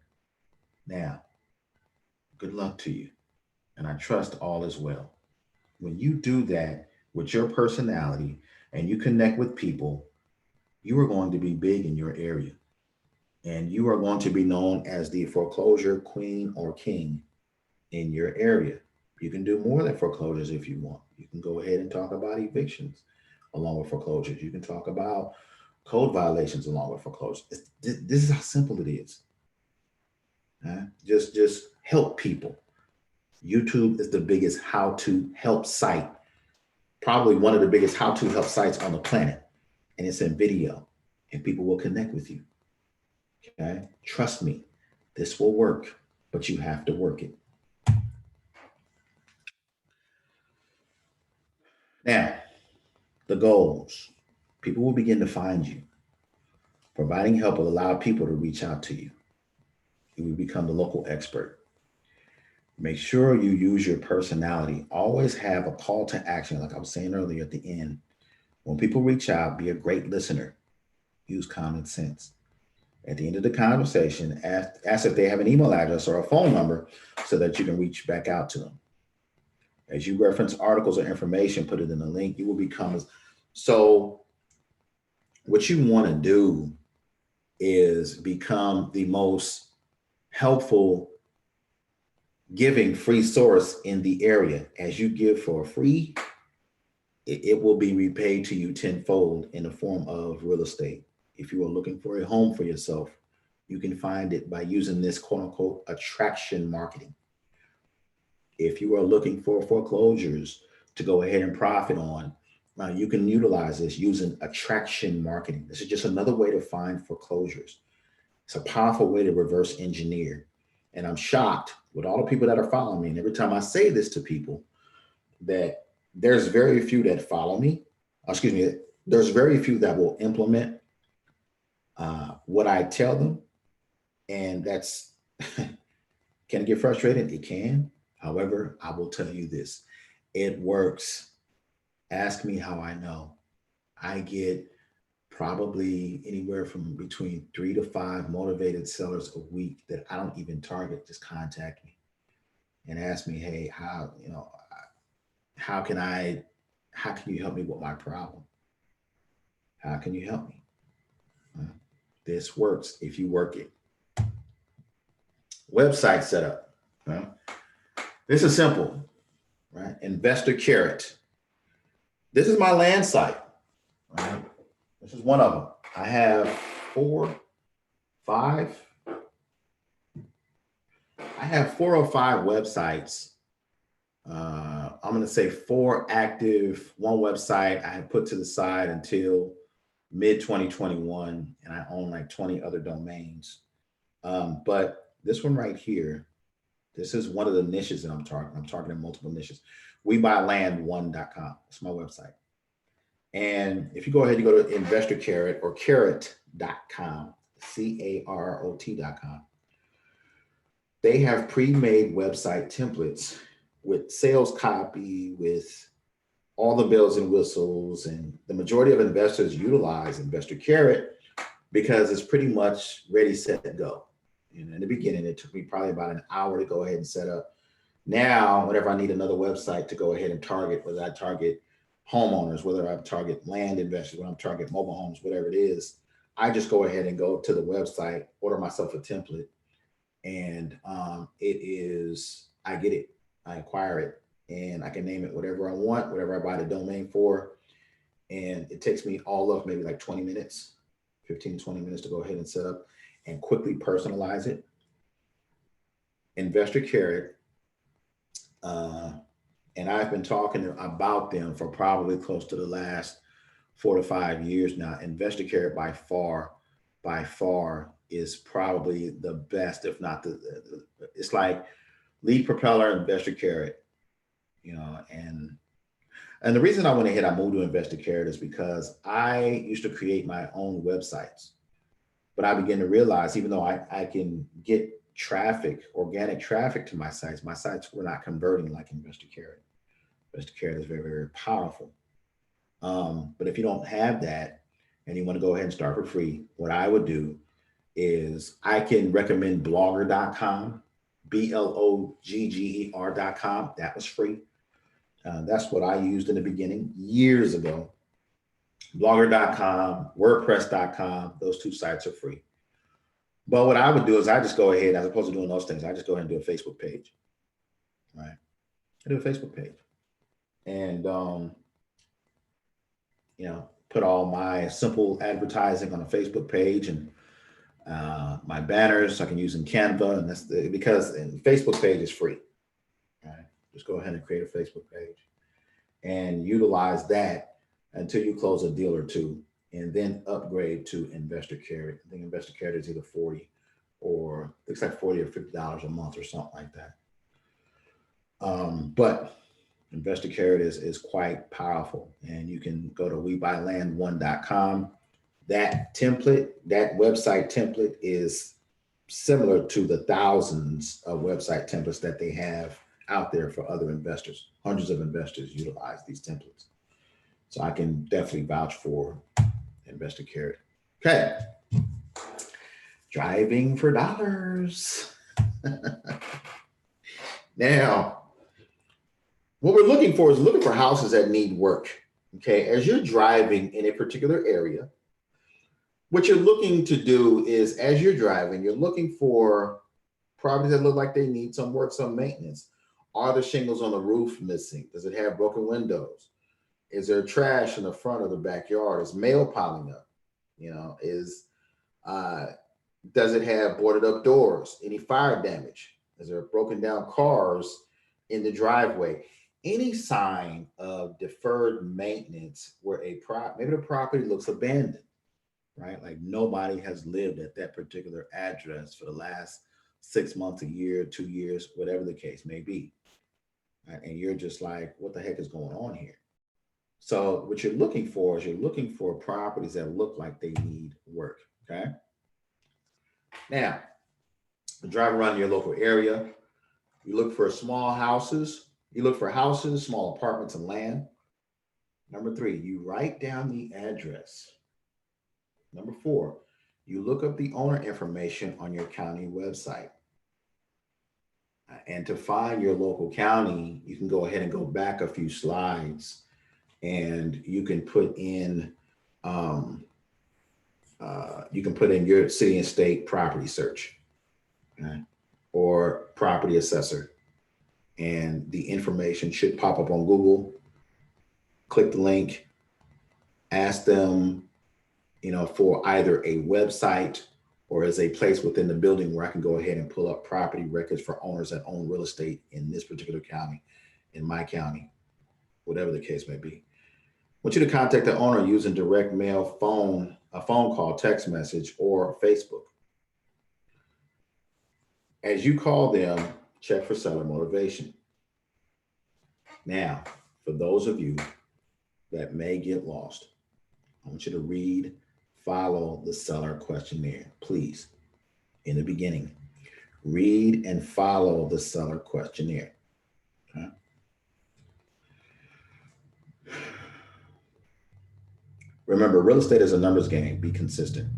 Now, good luck to you. And I trust all is well. When you do that with your personality and you connect with people, you are going to be big in your area. And you are going to be known as the foreclosure queen or king in your area. You can do more than foreclosures if you want. You can go ahead and talk about evictions along with foreclosures. You can talk about code violations along with foreclosures. This is how simple it is. Just help people. YouTube is the biggest how-to help site, probably one of the biggest how-to help sites on the planet. And it's in video and people will connect with you. Okay, trust me, this will work, but you have to work it. Now, the goals. People will begin to find you. Providing help will allow people to reach out to you. You will become the local expert. Make sure you use your personality. Always have a call to action, like I was saying earlier at the end. When people reach out, be a great listener. Use common sense. At the end of the conversation, ask if they have an email address or a phone number so that you can reach back out to them. As you reference articles or information, put it in the link, you will become. So what you want to do is become the most helpful giving free source in the area. As you give for free, it will be repaid to you tenfold in the form of real estate. If you are looking for a home for yourself, you can find it by using this quote unquote attraction marketing. If you are looking for foreclosures to go ahead and profit on, you can utilize this using attraction marketing. This is just another way to find foreclosures. It's a powerful way to reverse engineer. And I'm shocked with all the people that are following me. And every time I say this to people, that there's very few that follow me. There's very few that will implement what I tell them. And that's, can it get frustrated? It can. However, I will tell you this, it works. Ask me how I know. I get probably anywhere from between 3 to 5 motivated sellers a week that I don't even target, just contact me and ask me, hey, how can you help me with my problem? How can you help me? This works if you work it. Website setup. This is simple, right? Investor Carrot. This is my land site, right? This is one of them. I have 4 or 5 websites. I'm going to say 4 active, 1 website I had put to the side until mid 2021, and I own like 20 other domains. But this one right here, this is one of the niches that I'm targeting. I'm targeting multiple niches. WeBuyLand1.com. That's my website. And if you go ahead, you go to Investor Carrot or carrot.com, CAROT.com. They have pre-made website templates with sales copy, with all the bells and whistles. And the majority of investors utilize Investor Carrot because it's pretty much ready, set, go. And in the beginning, it took me probably about an hour to go ahead and set up Now, whenever I need another website to go ahead and target, whether I target homeowners, whether I target land investors, whether I target mobile homes, whatever it is, I just go ahead and go to the website, order myself a template, and I get it, I acquire it, and I can name it whatever I want, whatever I buy the domain for, and it takes me all of maybe like 20 minutes, 15 to 20 minutes to go ahead and set up and quickly personalize it. Investor Carrot, and I've been talking about them for probably close to the last 4 to 5 years now. Investor Carrot by far is probably the best, if not it's like Lead Propeller, Investor Carrot, and the reason I went ahead, I moved to Investor Carrot is because I used to create my own websites, but I began to realize even though I can get traffic, organic traffic to my sites were not converting like Investor Carrot. Investor Carrot is very, very powerful. But if you don't have that and you want to go ahead and start for free, what I would do is I can recommend blogger.com, blogger.com. That was free. That's what I used in the beginning years ago. Blogger.com, wordpress.com, those two sites are free. But what I would do is I just go ahead, as opposed to doing those things, I just go ahead and do a Facebook page, right? I do a Facebook page and, put all my simple advertising on a Facebook page and my banners I can use in Canva, and because Facebook page is free, right? Just go ahead and create a Facebook page and utilize that until you close a deal or two, and then upgrade to Investor Carrot. I think Investor Carrot is either 40 or looks like $40 or $50 a month or something like that. But Investor Carrot is quite powerful, and you can go to webuyland1.com. That template, that website template is similar to the thousands of website templates that they have out there for other investors. Hundreds of investors utilize these templates. So I can definitely vouch for Investor Carrot. Okay. Driving for dollars. Now, what we're looking for is looking for houses that need work. Okay. As you're driving in a particular area, what you're looking to do is, as you're driving, you're looking for properties that look like they need some work, some maintenance. Are the shingles on the roof missing? Does it have broken windows? Is there trash in the front of the backyard? Is mail piling up? Does it have boarded up doors? Any fire damage? Is there broken down cars in the driveway? Any sign of deferred maintenance where maybe the property looks abandoned, right? Like nobody has lived at that particular address for the last 6 months, a year, 2 years, whatever the case may be. Right? And you're just like, what the heck is going on here? So what you're looking for is you're looking for properties that look like they need work, okay? Now, drive around your local area. You look for small houses. You look for houses, small apartments, and land. Number 3, you write down the address. Number 4, you look up the owner information on your county website. And to find your local county, you can go ahead and go back a few slides, and you can put in your city and state property search, okay, or property assessor, and the information should pop up on Google. Click the link, ask them, for either a website or as a place within the building where I can go ahead and pull up property records for owners that own real estate in this particular county, in my county, whatever the case may be. I want you to contact the owner using direct mail, a phone call, text message, or Facebook. As you call them, check for seller motivation. Now, for those of you that may get lost, I want you to follow the seller questionnaire, please. In the beginning, read and follow the seller questionnaire. Okay? Remember, real estate is a numbers game. Be consistent.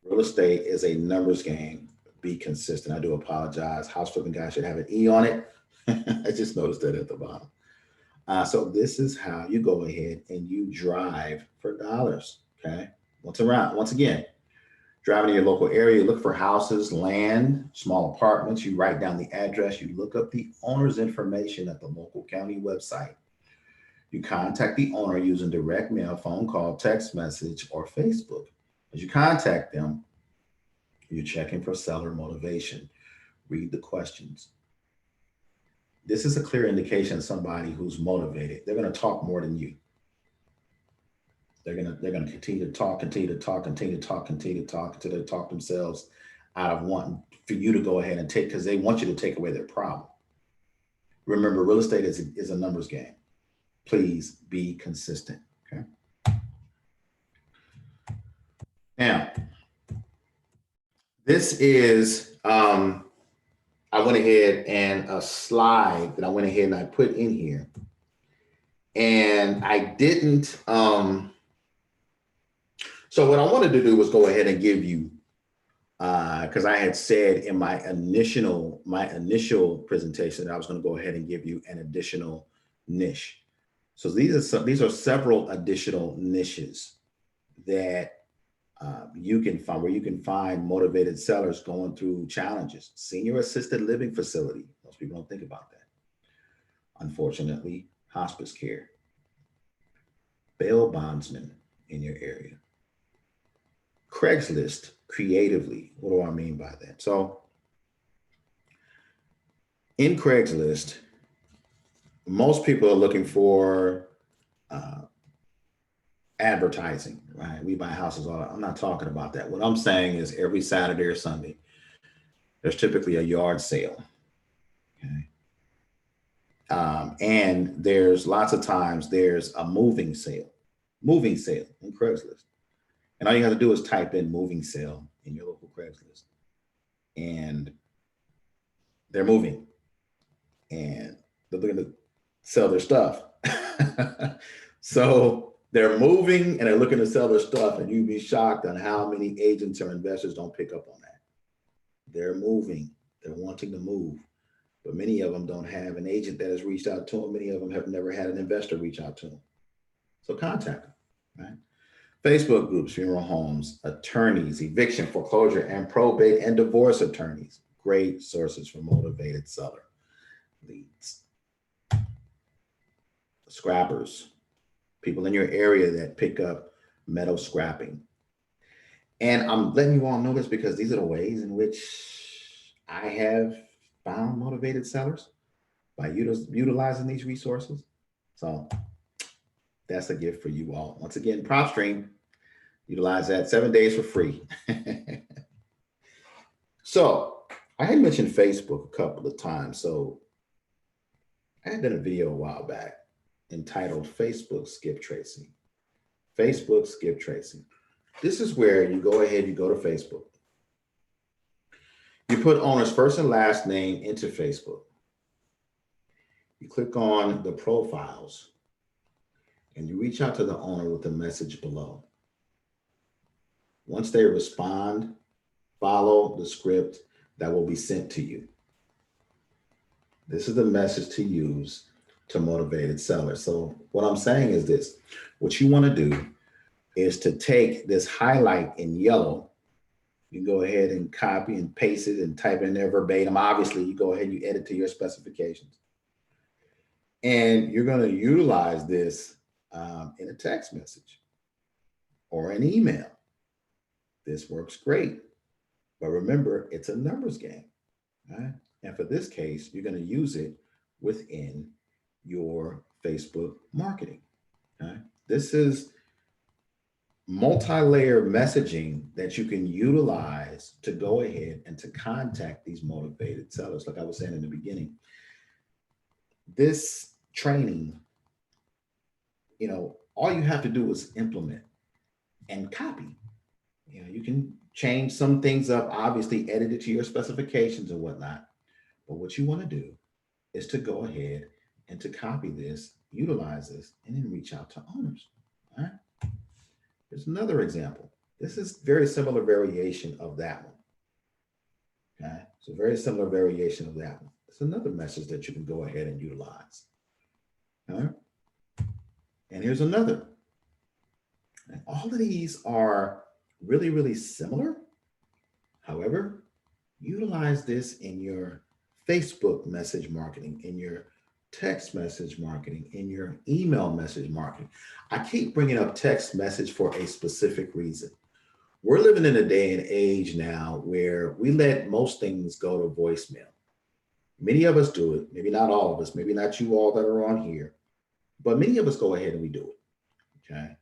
Real estate is a numbers game. be consistent. I do apologize. House flipping guy should have an E on it. I just noticed that at the bottom. So this is how you go ahead and you drive for dollars. Okay. Once again, driving in your local area, you look for houses, land, small apartments. You write down the address. You look up the owner's information at the local county website. You contact the owner using direct mail, phone call, text message, or Facebook. As you contact them, you're checking for seller motivation. Read the questions. This is a clear indication of somebody who's motivated. They're going to talk more than you. They're going to continue to talk until they talk themselves out of wanting for you to go ahead and take, because they want you to take away their problem. Remember, real estate is a numbers game. Please be consistent. Okay. Now, this is I went ahead and a slide that I went ahead and I put in here, and I didn't. So what I wanted to do was go ahead and give you, because I had said in my initial presentation that I was going to go ahead and give you an additional niche. So these are several additional niches that you can find, where you can find motivated sellers going through challenges. Senior assisted living facility. Most people don't think about that. Unfortunately, hospice care. Bail bondsman in your area. Craigslist creatively. What do I mean by that? So in Craigslist, most people are looking for advertising, right? We buy houses all. I'm not talking about that. What I'm saying is every Saturday or Sunday, there's typically a yard sale. Okay. And there's lots of times there's a moving sale in Craigslist. And all you have to do is type in moving sale in your local Craigslist. And they're moving and they're looking to sell their stuff. So they're moving and they're looking to sell their stuff, and you'd be shocked on how many agents or investors don't pick up on that. They're moving, they're wanting to move, but many of them don't have an agent that has reached out to them. Many of them have never had an investor reach out to them. So contact them, right? Facebook groups, funeral homes, attorneys, eviction, foreclosure, and probate and divorce attorneys. Great sources for motivated seller leads. Scrappers, people in your area that pick up metal scrapping. And I'm letting you all know this because these are the ways in which I have found motivated sellers by utilizing these resources. So that's a gift for you all. Once again, PropStream, utilize that 7 days for free. So I had mentioned Facebook a couple of times. So I had done a video a while back entitled Facebook Skip Tracing. Facebook Skip Tracing. This is where you go ahead, you go to Facebook. You put owner's first and last name into Facebook. You click on the profiles and you reach out to the owner with the message below. Once they respond, follow the script that will be sent to you. This is the message to use to motivated sellers. So what I'm saying is this: what you want to do is to take this highlight in yellow. You can go ahead and copy and paste it and type in there verbatim. Obviously, you go ahead and you edit to your specifications. And you're going to utilize this in a text message or an email. This works great. But remember, it's a numbers game. Right? And for this case, you're going to use it within your Facebook marketing. Okay? This is multi-layer messaging that you can utilize to go ahead and to contact these motivated sellers. Like I was saying in the beginning, this training, all you have to do is implement and copy. You can change some things up, obviously edit it to your specifications and whatnot. But what you want to do is to go ahead and to copy this, utilize this, and then reach out to owners. All right. Here's another example. This is very similar variation of that one. Okay, so very similar variation of that one. It's another message that you can go ahead and utilize. All right, and here's another. And all of these are really, really similar. However, utilize this in your Facebook message marketing, in your text message marketing, in your email message marketing. I keep bringing up text message for a specific reason. We're living in a day and age now where we let most things go to voicemail. Many of us do it, maybe not all of us, maybe not you all that are on here, but many of us go ahead and we do it. Okay.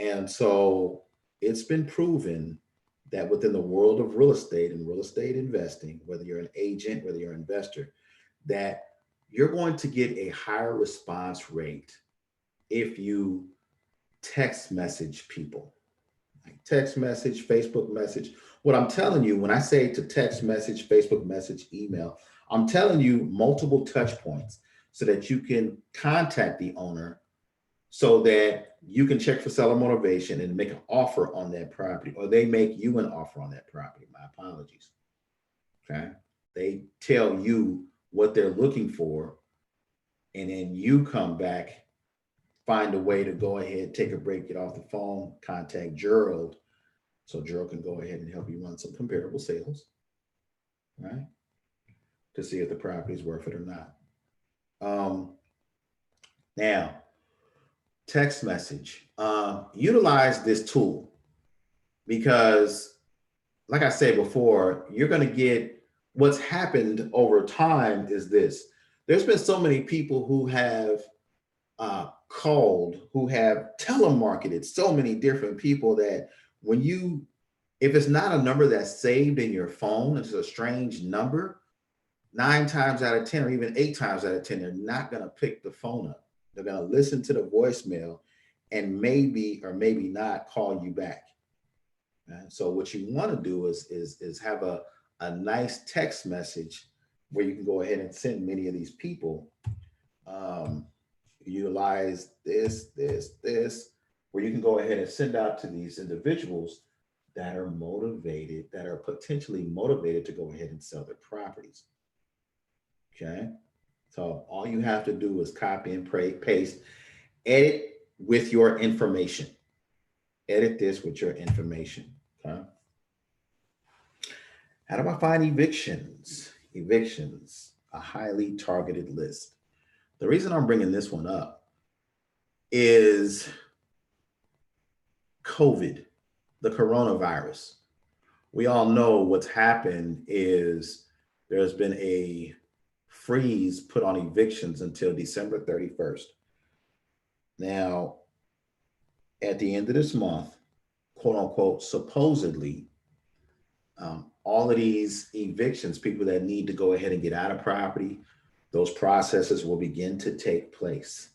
And so it's been proven that within the world of real estate and real estate investing, whether you're an agent, whether you're an investor, that you're going to get a higher response rate if you text message people. Like text message, Facebook message. What I'm telling you, when I say to text message, Facebook message, email, I'm telling you multiple touch points so that you can contact the owner so that you can check for seller motivation and make an offer on that property, or they make you an offer on that property. My apologies. Okay. They tell you what they're looking for, and then you come back, find a way to go ahead, take a break, get off the phone, contact Gerald, so Gerald can go ahead and help you run some comparable sales, right? To see if the property is worth it or not. Now, text message. Utilize this tool because, like I said before, you're going to get what's happened over time is this. There's been so many people who have called, who have telemarketed so many different people that when you, if it's not a number that's saved in your phone, it's a strange number, 9 times out of 10, or even 8 times out of 10, they're not going to pick the phone up. They're going to listen to the voicemail and maybe or maybe not call you back. So what you want to do is have a nice text message where you can go ahead and send many of these people. Utilize this, where you can go ahead and send out to these individuals that are motivated, that are potentially motivated to go ahead and sell their properties. Okay. So all you have to do is copy and paste, edit with your information. Edit this with your information. Okay. How do I find evictions? Evictions, a highly targeted list. The reason I'm bringing this one up is COVID, the coronavirus. We all know what's happened is there's been a freeze put on evictions until December 31st. Now, at the end of this month, quote unquote, supposedly, all of these evictions, people that need to go ahead and get out of property, those processes will begin to take place.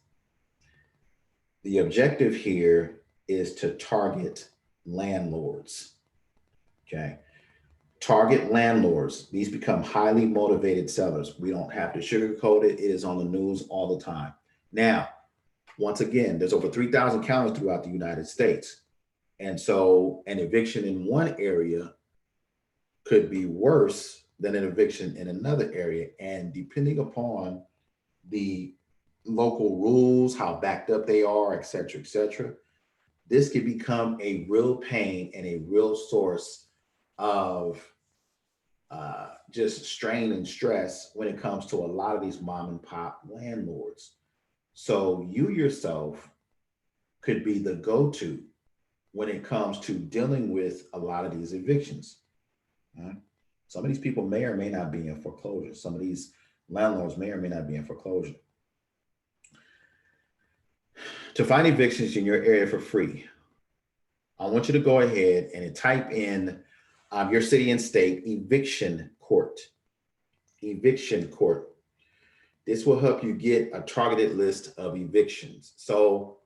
The objective here is to target landlords. Okay. Target landlords. These become highly motivated sellers. We don't have to sugarcoat it. It is on the news all the time. Now, once again, there's over 3,000 counties throughout the United States. And so an eviction in one area could be worse than an eviction in another area. And depending upon the local rules, how backed up they are, et cetera, this could become a real pain and a real source of just strain and stress when it comes to a lot of these mom and pop landlords. So you yourself could be the go-to when it comes to dealing with a lot of these evictions. Some of these people may or may not be in foreclosure. Some of these landlords may or may not be in foreclosure. To find evictions in your area for free, I want you to go ahead and type in your city and state eviction court. Eviction court. This will help you get a targeted list of evictions. So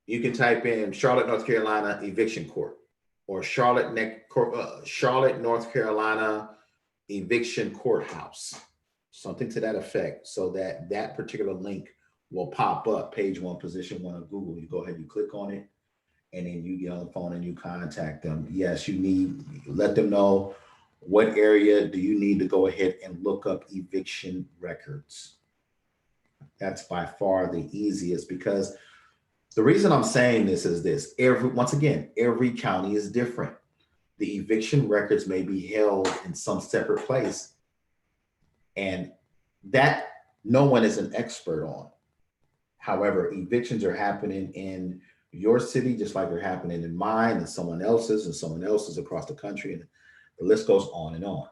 you can type in Charlotte, North Carolina eviction court, or Charlotte, North Carolina eviction courthouse, something to that effect, so that that particular link will pop up, page 1, position 1 of Google. You go ahead, you click on it, and then you get on the phone and you contact them. Yes, you need, let them know What area do you need to go ahead and look up eviction records? That's by far the easiest, because the reason I'm saying this is this. Once again, every county is different. The eviction records may be held in some separate place, and that no one is an expert on. However, evictions are happening in your city just like they're happening in mine and someone else's across the country, and the list goes on and on.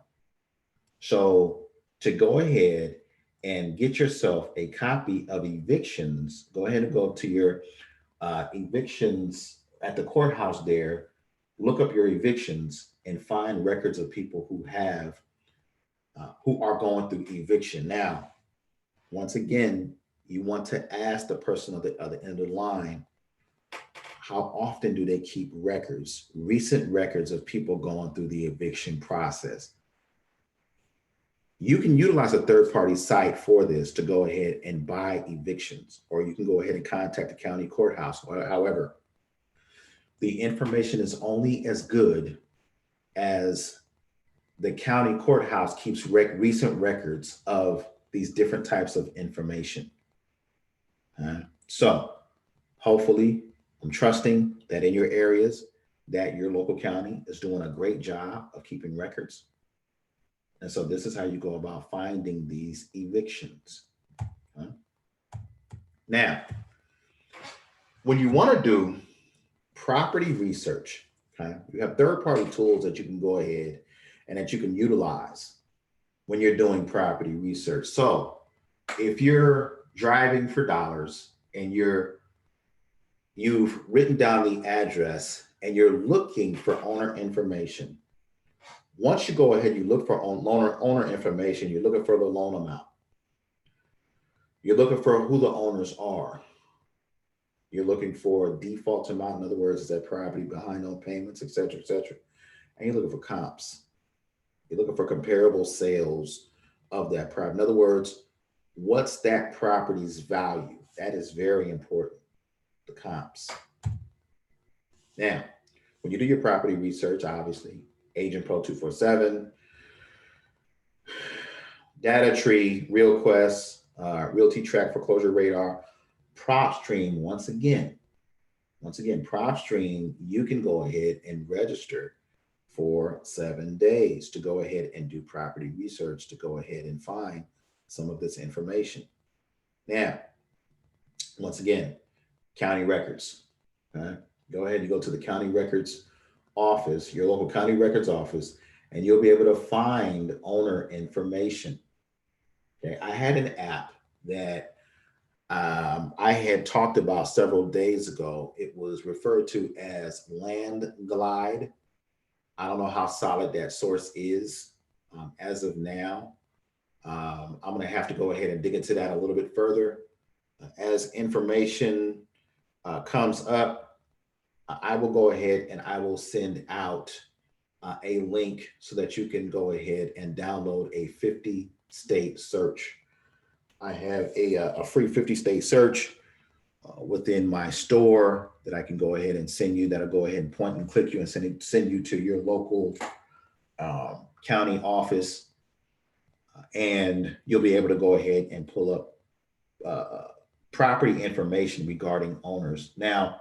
So to go ahead and get yourself a copy of evictions, go ahead and go to your evictions at the courthouse there, look up your evictions and find records of people who are going through eviction. Now, once again, you want to ask the person at the other end of the line, how often do they keep records, recent records of people going through the eviction process? You can utilize a third-party site for this to go ahead and buy evictions, or you can go ahead and contact the county courthouse. However, the information is only as good as the county courthouse keeps recent records of these different types of information. So hopefully, I'm trusting that in your areas, that your local county is doing a great job of keeping records. And so this is how you go about finding these evictions. Now, when you want to do property research, you have third-party tools that you can go ahead and that you can utilize when you're doing property research. So if you're driving for dollars and you've written down the address and you're looking for owner information, once you go ahead, you look for owner information, you're looking for the loan amount. You're looking for who the owners are. You're looking for default amount. In other words, is that property behind on payments, et cetera, et cetera. And you're looking for comps. You're looking for comparable sales of that property. In other words, what's that property's value? That is very important, the comps. Now, when you do your property research, obviously, Agent Pro 247, Data Tree, RealQuest, Realty Track, Foreclosure Radar, PropStream. Once again, PropStream, you can go ahead and register for 7 days to go ahead and do property research, to go ahead and find some of this information. Now, once again, county records. Go ahead and go to the county records office, your local county records office, and you'll be able to find owner information. Okay, I had an app that I had talked about several days ago. It was referred to as Land Glide. I don't know how solid that source is as of now. I'm going to have to go ahead and dig into that a little bit further. As information comes up, I will go ahead and I will send out a link so that you can go ahead and download a 50-state search. I have a free 50-state search within my store that I can go ahead and send you, that'll go ahead and point and click you and send you to your local county office. And you'll be able to go ahead and pull up property information regarding owners. Now,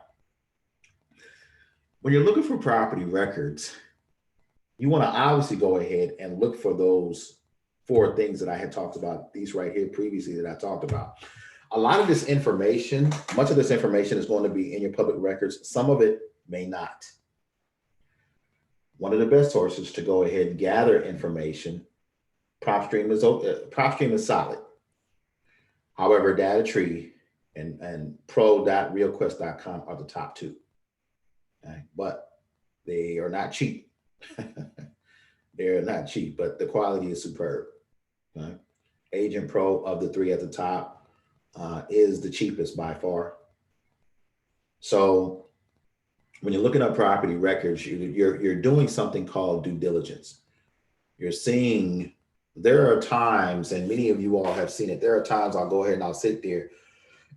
when you're looking for property records, you want to obviously go ahead and look for those 4 things that I had talked about, these right here previously that I talked about. A lot of this information, much of this information is going to be in your public records. Some of it may not. One of the best sources to go ahead and gather information, PropStream is solid. However, Data Tree and pro.realquest.com are the top 2. Okay? But they are not cheap. They're not cheap, but the quality is superb. Okay? Agent Pro of the 3 at the top is the cheapest by far. So when you're looking up property records, you're doing something called due diligence. You're seeing, there are times, and many of you all have seen it, there are times I'll go ahead and I'll sit there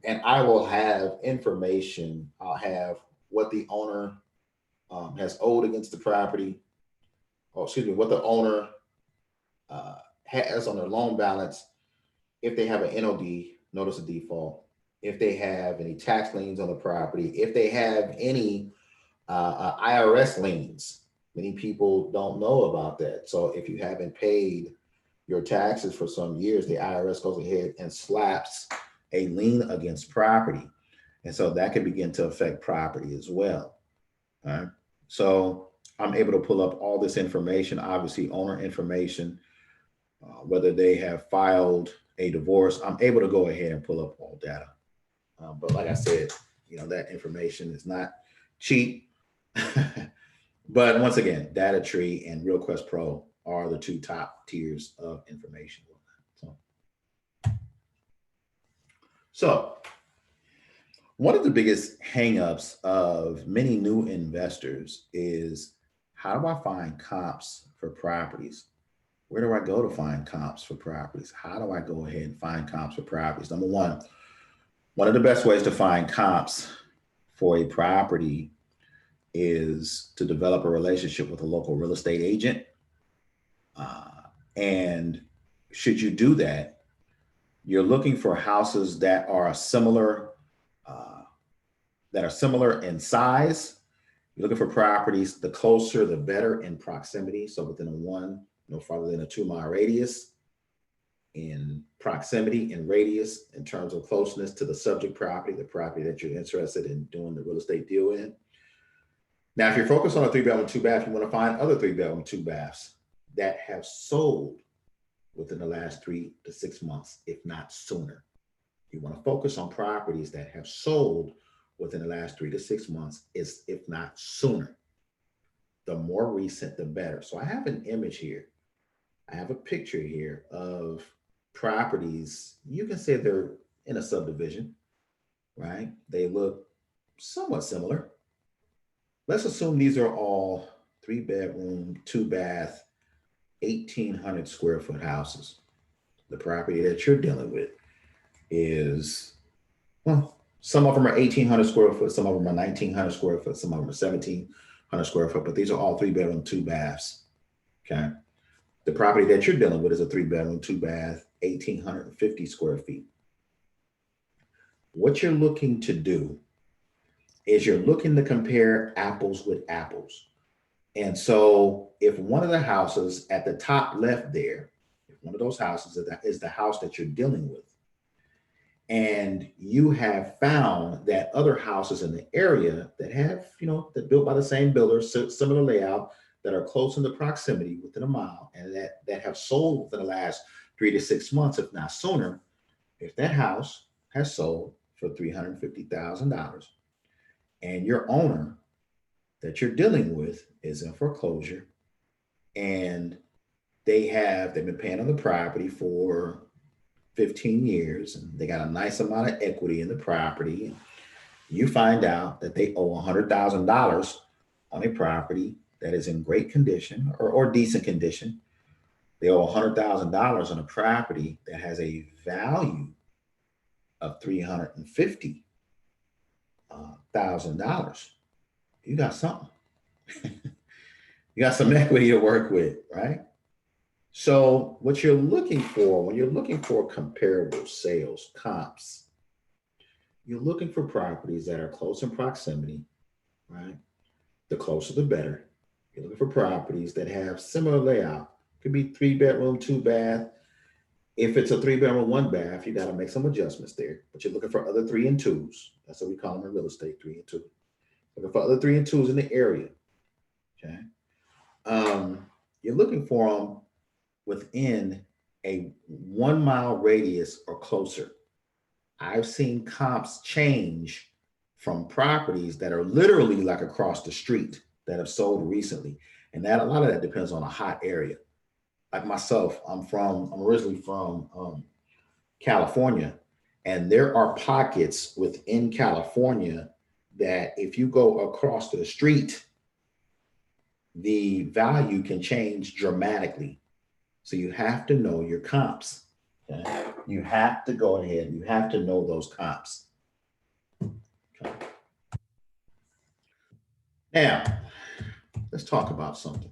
and I will have information. I'll have what the owner has owed against the property. or excuse me, what the owner has on their loan balance, if they have an NOD, notice of default, if they have any tax liens on the property, if they have any IRS liens. Many people don't know about that. So if you haven't paid your taxes for some years, the IRS goes ahead and slaps a lien against property. And so that can begin to affect property as well. All right. So I'm able to pull up all this information, obviously owner information, whether they have filed a divorce. I'm able to go ahead and pull up all data. But like I said, that information is not cheap. But once again, Data Tree and RealQuest Pro are the two top tiers of information. So one of the biggest hangups of many new investors is, how do I find comps for properties? Where do I go to find comps for properties? How do I go ahead and find comps for properties? Number one of the best ways to find comps for a property is to develop a relationship with a local real estate agent. And should you do that, you're looking for houses that are similar in size. You're looking for properties, the closer, the better in proximity. So within a 1, no farther than a 2-mile radius in proximity and radius in terms of closeness to the subject property, the property that you're interested in doing the real estate deal in. Now, if you're focused on a 3-bedroom, 2-bath, you want to find other 3-bedroom, 2-baths that have sold within the last 3 to 6 months, if not sooner. You want to focus on properties that have sold within the last 3 to 6 months, if not sooner. The more recent, the better. So I have an image here. I have a picture here of properties. You can say they're in a subdivision, right? They look somewhat similar. Let's assume these are all 3-bedroom, 2-bath, 1,800 square foot houses. The property that you're dealing with is, well, some of them are 1,800 square foot, some of them are 1,900 square foot, some of them are 1,700 square foot, but these are all 3-bedroom, 2-baths, okay? The property that you're dealing with is a 3-bedroom, 2-bath, 1,850 square feet. What you're looking to do is you're looking to compare apples with apples. And so if one of the houses at the top left there, if one of those houses is the house that you're dealing with, and you have found that other houses in the area that have, that built by the same builder, similar layout, that are close in the proximity within a mile, and that have sold within the last 3 to 6 months, if not sooner, if that house has sold for $350,000 and your owner that you're dealing with is in foreclosure, and they've been paying on the property for 15 years, and they got a nice amount of equity in the property, you find out that they owe $100,000 on a property that is in great condition or decent condition. They owe $100,000 on a property that has a value of $350,000. You got something. You got some equity to work with, right? So what you're looking for, when you're looking for comparable sales, comps, you're looking for properties that are close in proximity, right? The closer, the better. You're looking for properties that have similar layout. Could be 3-bedroom, 2-bath. If it's a 3-bedroom, 1-bath, you got to make some adjustments there. But you're looking for other 3 and 2s. That's what we call them in real estate, 3 and 2. Looking for other 3 and 2s in the area. Okay. You're looking for them within a 1-mile radius or closer. I've seen comps change from properties that are literally like across the street that have sold recently. And that a lot of that depends on a hot area. Like myself, I'm originally from California, and there are pockets within California that if you go across the street, the value can change dramatically. So you have to know your comps. Okay? You have to go ahead. You have to know those comps. Okay. Now, let's talk about something.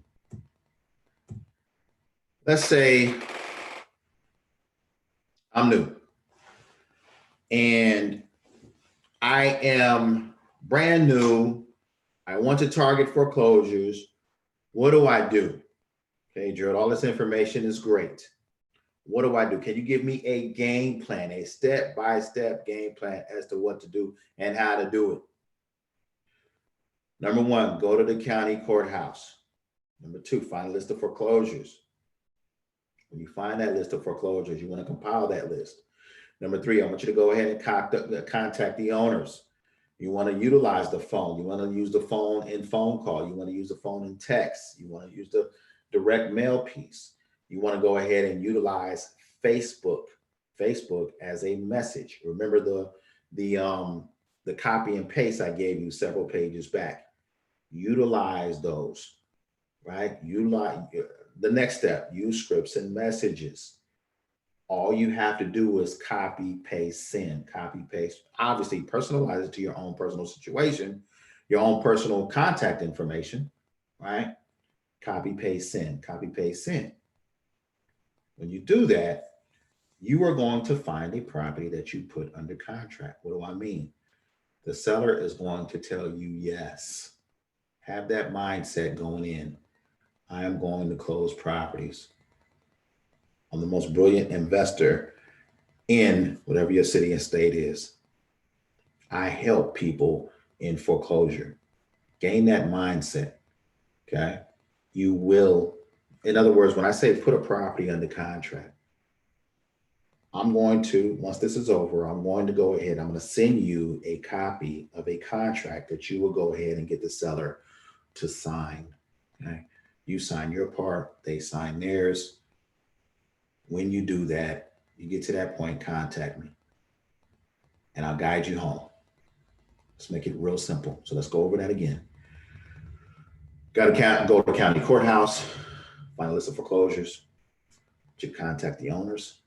let's say I'm new and I am brand new. I want to target foreclosures. What do I do? Okay, Gerald, all this information is great. What do I do? Can you give me a game plan, a step-by-step game plan as to what to do and how to do it? Number one, go to the county courthouse. Number two, find a list of foreclosures. When you find that list of foreclosures, you want to compile that list. Number three, I want you to go ahead and contact the owners. You want to utilize the phone. You want to use the phone in phone call. You want to use the phone in text. You want to use the direct mail piece. You want to go ahead and utilize Facebook as a message. Remember the copy and paste I gave you several pages back. Utilize those, right? Utilize the next step, use scripts and messages. All you have to do is copy, paste, send, copy, paste. Obviously, personalize it to your own personal situation, your own personal contact information, right? Copy, paste, send, copy, paste, send. When you do that, you are going to find a property that you put under contract. What do I mean? The seller is going to tell you yes. Have that mindset going in. I am going to close properties. I'm the most brilliant investor in whatever your city and state is. I help people in foreclosure. Gain that mindset, okay? You will, in other words, when I say put a property under contract, I'm going to, once this is over, I'm going to go ahead, I'm going to send you a copy of a contract that you will go ahead and get the seller to sign, okay? You sign your part, they sign theirs. When you do that, you get to that point, contact me and I'll guide you home. Let's make it real simple. So let's go over that again. Got to go to the county courthouse, find a list of foreclosures, you contact the owners,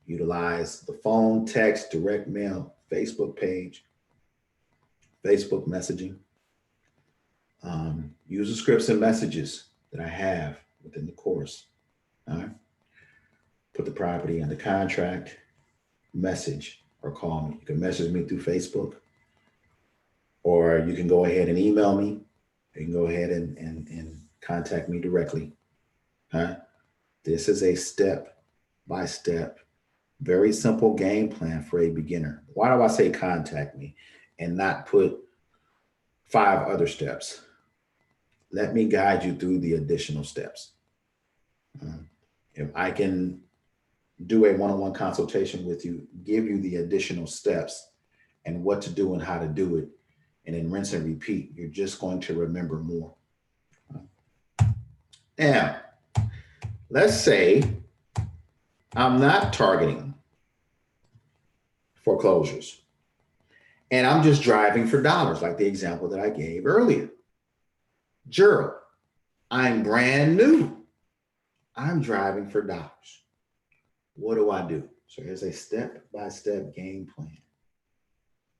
utilize the phone, text, direct mail, Facebook page, Facebook messaging. Use the scripts and messages that I have within the course. All right. Put the property under contract, message or call me. You can message me through Facebook, or you can go ahead and email me. You can go ahead and contact me directly. Huh? This is a step-by-step, very simple game plan for a beginner. Why do I say contact me and not put 5 other steps? Let me guide you through the additional steps. If I can do a one-on-one consultation with you, give you the additional steps and what to do and how to do it, and then rinse and repeat, you're just going to remember more. Now, let's say I'm not targeting foreclosures and I'm just driving for dollars, like the example that I gave earlier. Gerald, I'm brand new. I'm driving for dollars. What do I do? So here's a step-by-step game plan.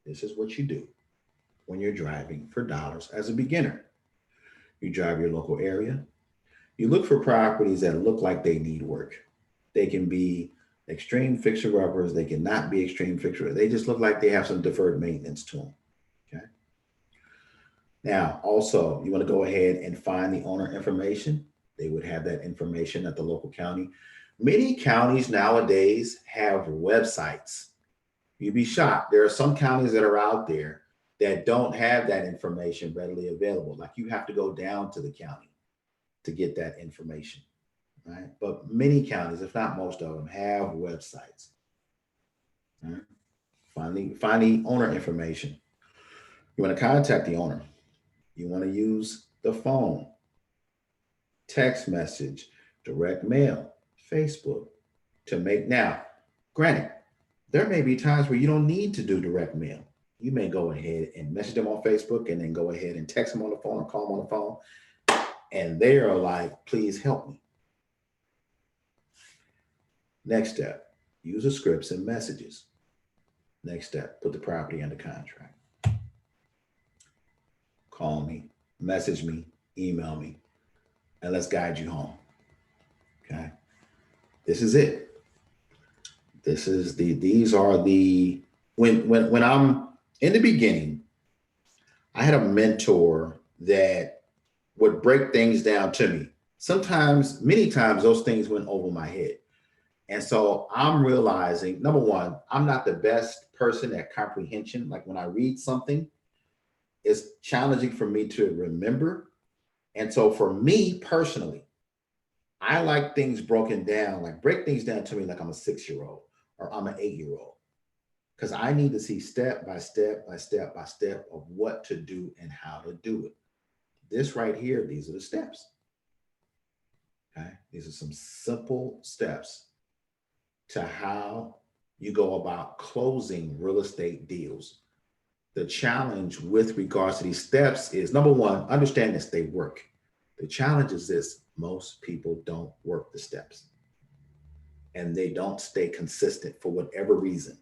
This is what you do when you're driving for dollars as a beginner. You drive your local area. You look for properties that look like they need work. They can be extreme fixer-uppers. They cannot be extreme fixer. They just look like they have some deferred maintenance to them. Okay. Now, also, you want to go ahead and find the owner information. They would have that information at the local county. Many counties nowadays have websites. You'd be shocked. There are some counties that are out there that don't have that information readily available. Like you have to go down to the county to get that information, right? But many counties, if not most of them, have websites. Right? Find the owner information. You want to contact the owner. You want to use the phone, text message, direct mail, Facebook to make. Now, granted, there may be times where you don't need to do direct mail. You may go ahead and message them on Facebook and then go ahead and text them on the phone or call them on the phone. And they are like, please help me. Next step, use the scripts and messages. Next step, put the property under contract. Call me, message me, email me, and let's guide you home. Okay. This is it. These are the, when I'm in the beginning, I had a mentor that would break things down to me. Sometimes, many times, those things went over my head. And so I'm realizing, number one, I'm not the best person at comprehension. Like when I read something, it's challenging for me to remember. And so for me personally, I like things broken down, like break things down to me like I'm a 6-year-old or I'm an 8-year-old, because I need to see step by step by step by step of what to do and how to do it. This right here, these are the steps. Okay. These are some simple steps to how you go about closing real estate deals. The challenge with regards to these steps is, number one, understand that they work. The challenge is this: most people don't work the steps and they don't stay consistent for whatever reason.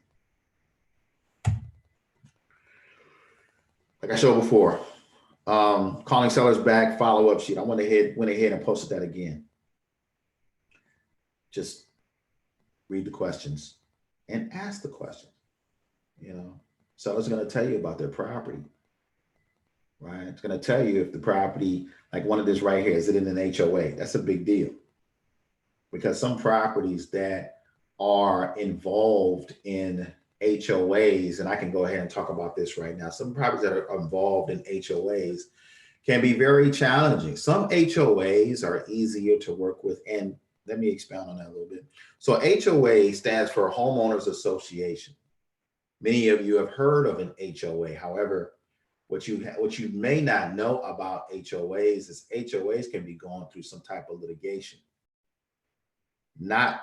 Like I showed before, calling sellers back, follow-up sheet. I went ahead and posted that again. Just read the questions and ask the question. You know, sellers are going to tell you about their property, right? It's going to tell you if the property, like one of this right here, is it in an HOA? That's a big deal, because some properties that are involved in HOAs, and I can go ahead and talk about this right now. Some properties that are involved in HOAs can be very challenging. Some HOAs are easier to work with, and let me expound on that a little bit. So HOA stands for Homeowners Association. Many of you have heard of an HOA. However, what you may not know about HOAs is HOAs can be going through some type of litigation. Not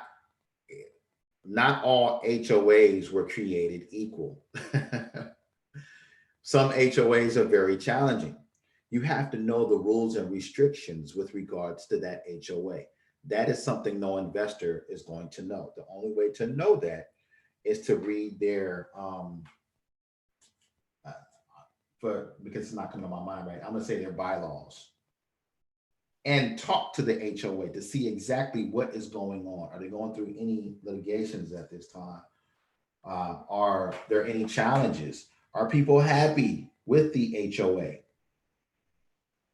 all HOAs were created equal. Some HOAs are very challenging. You have to know the rules and restrictions with regards to that HOA. That is something no investor is going to know. The only way to know that is to read their because it's not coming to my mind right. I'm going to say their bylaws and talk to the HOA to see exactly what is going on. Are they going through any litigations at this time? Are there any challenges? Are people happy with the HOA?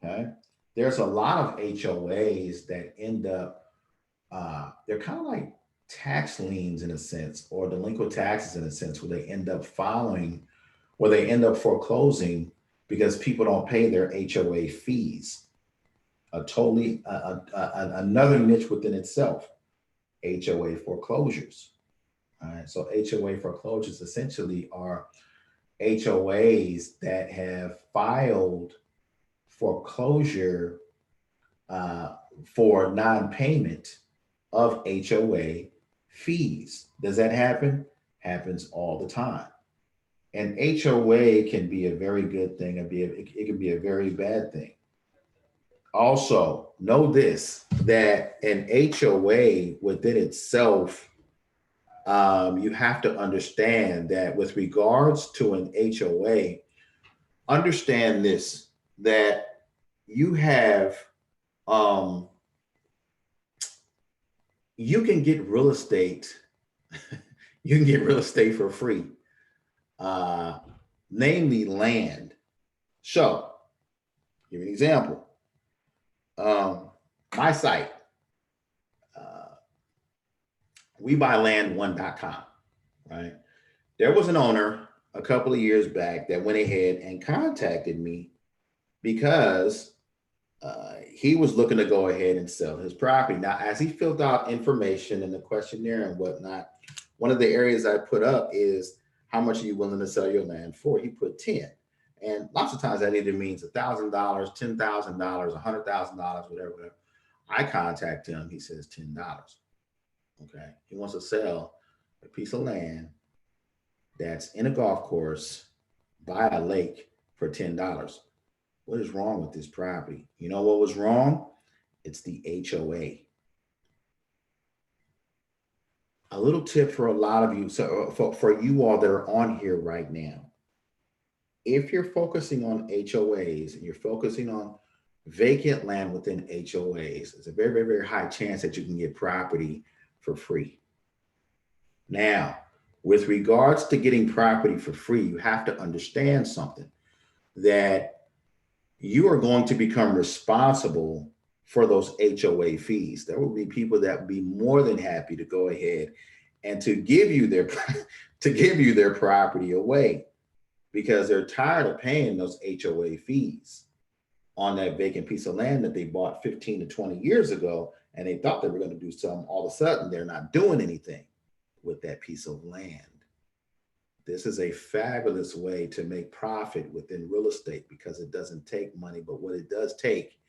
Okay. There's a lot of HOAs that end up, they're kind of like tax liens in a sense, or delinquent taxes in a sense, where they end up foreclosing because people don't pay their HOA fees. Another niche within itself, HOA foreclosures. All right, so HOA foreclosures essentially are HOAs that have filed foreclosure for non-payment of HOA fees. Does that happen? Happens all the time. And HOA can be a very good thing, and it can be a very bad thing. Also, know this, that an HOA within itself, you have to understand that with regards to an HOA, understand this, that you have, you can get real estate, you can get real estate for free, namely land. So, give you an example. My site, WeBuyLand1.com, right? There was an owner a couple of years back that went ahead and contacted me because he was looking to go ahead and sell his property. Now, as he filled out information in the questionnaire and whatnot, one of the areas I put up is, how much are you willing to sell your land for? He put 10. And lots of times that either means $1,000, $10,000, $100,000, whatever. I contact him. He says $10. Okay. He wants to sell a piece of land that's in a golf course by a lake for $10. What is wrong with this property? You know what was wrong? It's the HOA. A little tip for a lot of you, so for you all that are on here right now, if you're focusing on HOAs and you're focusing on vacant land within HOAs. It's a very, very, very high chance that you can get property for free. Now, with regards to getting property for free, you have to understand something, that you are going to become responsible for those HOA fees. There will be people that would be more than happy to go ahead and to give you their property away, because they're tired of paying those HOA fees on that vacant piece of land that they bought 15 to 20 years ago, and they thought they were going to do something. All of a sudden, they're not doing anything with that piece of land. This is a fabulous way to make profit within real estate, because it doesn't take money, but what it does take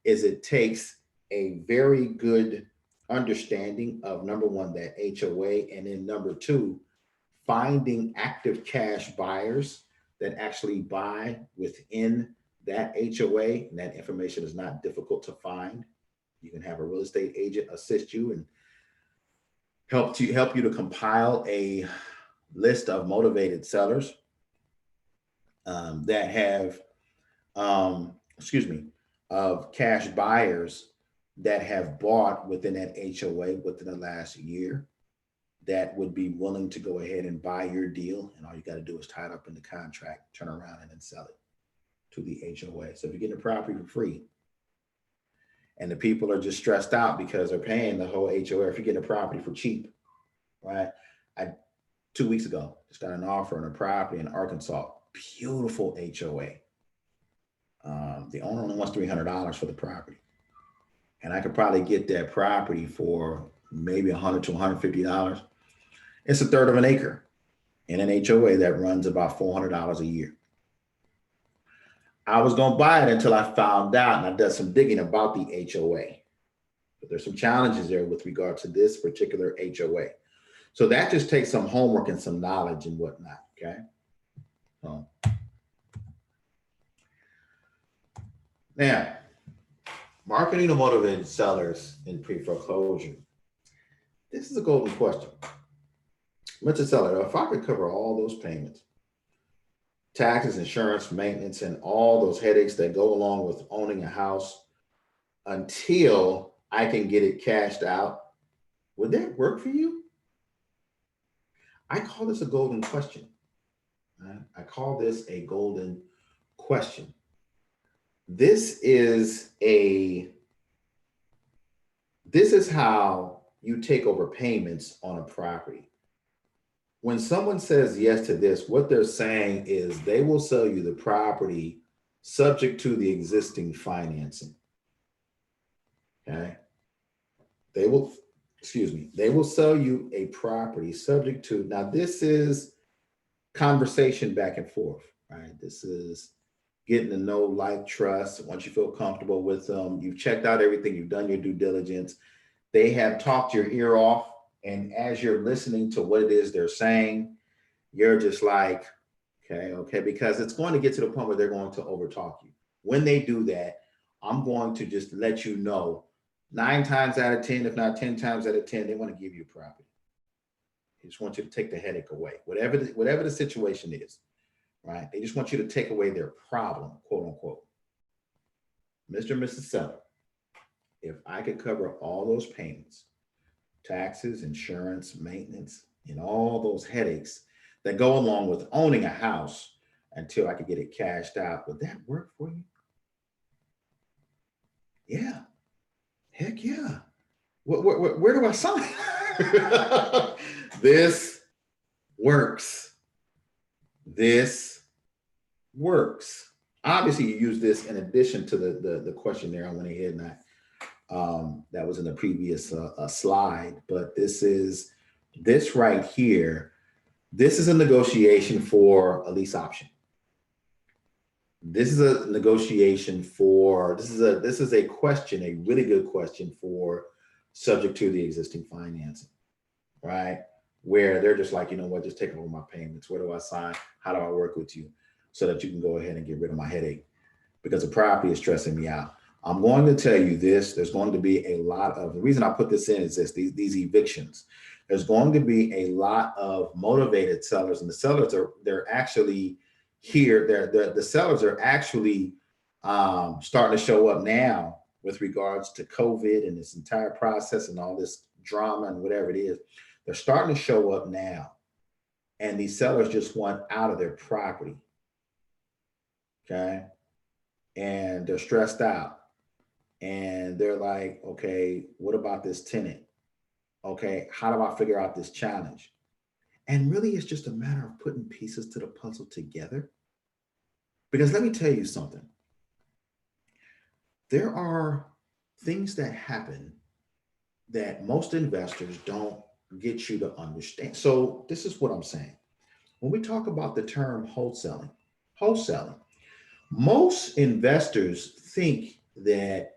is it takes a very good understanding of, number one, that HOA, and then number two, finding active cash buyers that actually buy within that HOA. And that information is not difficult to find. You can have a real estate agent assist you and help you to compile a list of motivated sellers that have, of cash buyers that have bought within that HOA within the last year, that would be willing to go ahead and buy your deal. And all you got to do is tie it up in the contract, turn around and then sell it to the HOA. So if you're getting the property for free and the people are just stressed out because they're paying the whole HOA, if you're getting a property for cheap, right? 2 weeks ago, just got an offer on a property in Arkansas, beautiful HOA. The owner only wants $300 for the property. And I could probably get that property for maybe $100 to $150. It's a third of an acre in an HOA that runs about $400 a year. I was going to buy it until I found out, and I did some digging about the HOA. But there's some challenges there with regard to this particular HOA. So that just takes some homework and some knowledge and whatnot, okay? So, now, marketing to motivated sellers in pre-foreclosure. This is a golden question. Mr. Seller, if I could cover all those payments, taxes, insurance, maintenance, and all those headaches that go along with owning a house until I can get it cashed out, would that work for you? I call this a golden question. I call this a golden question. This is how you take over payments on a property. When someone says yes to this, what they're saying is they will sell you the property subject to the existing financing. Okay? They will sell you a property subject to, now this is conversation back and forth, right? This is getting to know, like, trust. Once you feel comfortable with them, you've checked out everything, you've done your due diligence. They have talked your ear off. And as you're listening to what it is they're saying, you're just like, okay, because it's going to get to the point where they're going to overtalk you. When they do that, I'm going to just let you know, 9 times out of 10, if not 10 times out of 10, they want to give you property. They just want you to take the headache away, whatever the situation is, right? They just want you to take away their problem, quote unquote. Mr. and Mrs. Seller, if I could cover all those payments, taxes, insurance, maintenance, and all those headaches that go along with owning a house until I could get it cashed out, would that work for you? Yeah. Heck yeah. Where do I sign? This works. This works. Obviously, you use this in addition to the questionnaire. I went ahead and that was in the previous slide, but this right here, this is a negotiation for a lease option. This is a negotiation for, this is a question, a really good question for subject to the existing financing, right? Where they're just like, you know what, just take over my payments. Where do I sign? How do I work with you so that you can go ahead and get rid of my headache? Because the property is stressing me out. I'm going to tell you this, there's going to be a lot of, the reason I put this in is this, these evictions. There's going to be a lot of motivated sellers, and the sellers they're actually here, the sellers are actually starting to show up now with regards to COVID and this entire process and all this drama and whatever it is. They're starting to show up now. And these sellers just want out of their property. Okay. And they're stressed out. And they're like, okay, what about this tenant? Okay, how do I figure out this challenge? And really, it's just a matter of putting pieces to the puzzle together. Because let me tell you something. There are things that happen that most investors don't get you to understand. So this is what I'm saying. When we talk about the term wholesaling, most investors think that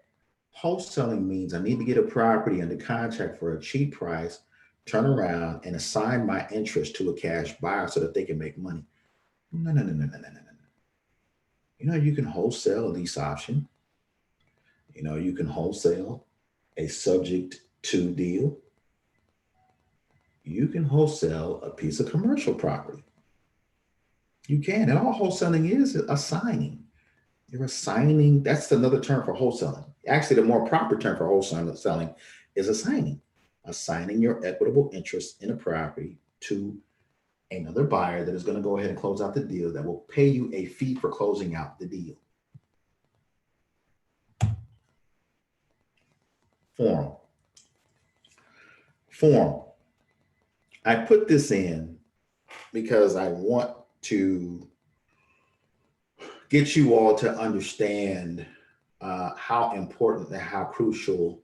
wholesaling means I need to get a property under contract for a cheap price, turn around and assign my interest to a cash buyer so that they can make money. No, no, no, no, no, no, no, no. You know, you can wholesale a lease option. You know, you can wholesale a subject to deal. You can wholesale a piece of commercial property. You can. And all wholesaling is assigning. You're assigning. That's another term for wholesaling. Actually, the more proper term for wholesaling is assigning your equitable interest in a property to another buyer that is going to go ahead and close out the deal, that will pay you a fee for closing out the deal. Form. I put this in because I want to get you all to understand how important and how crucial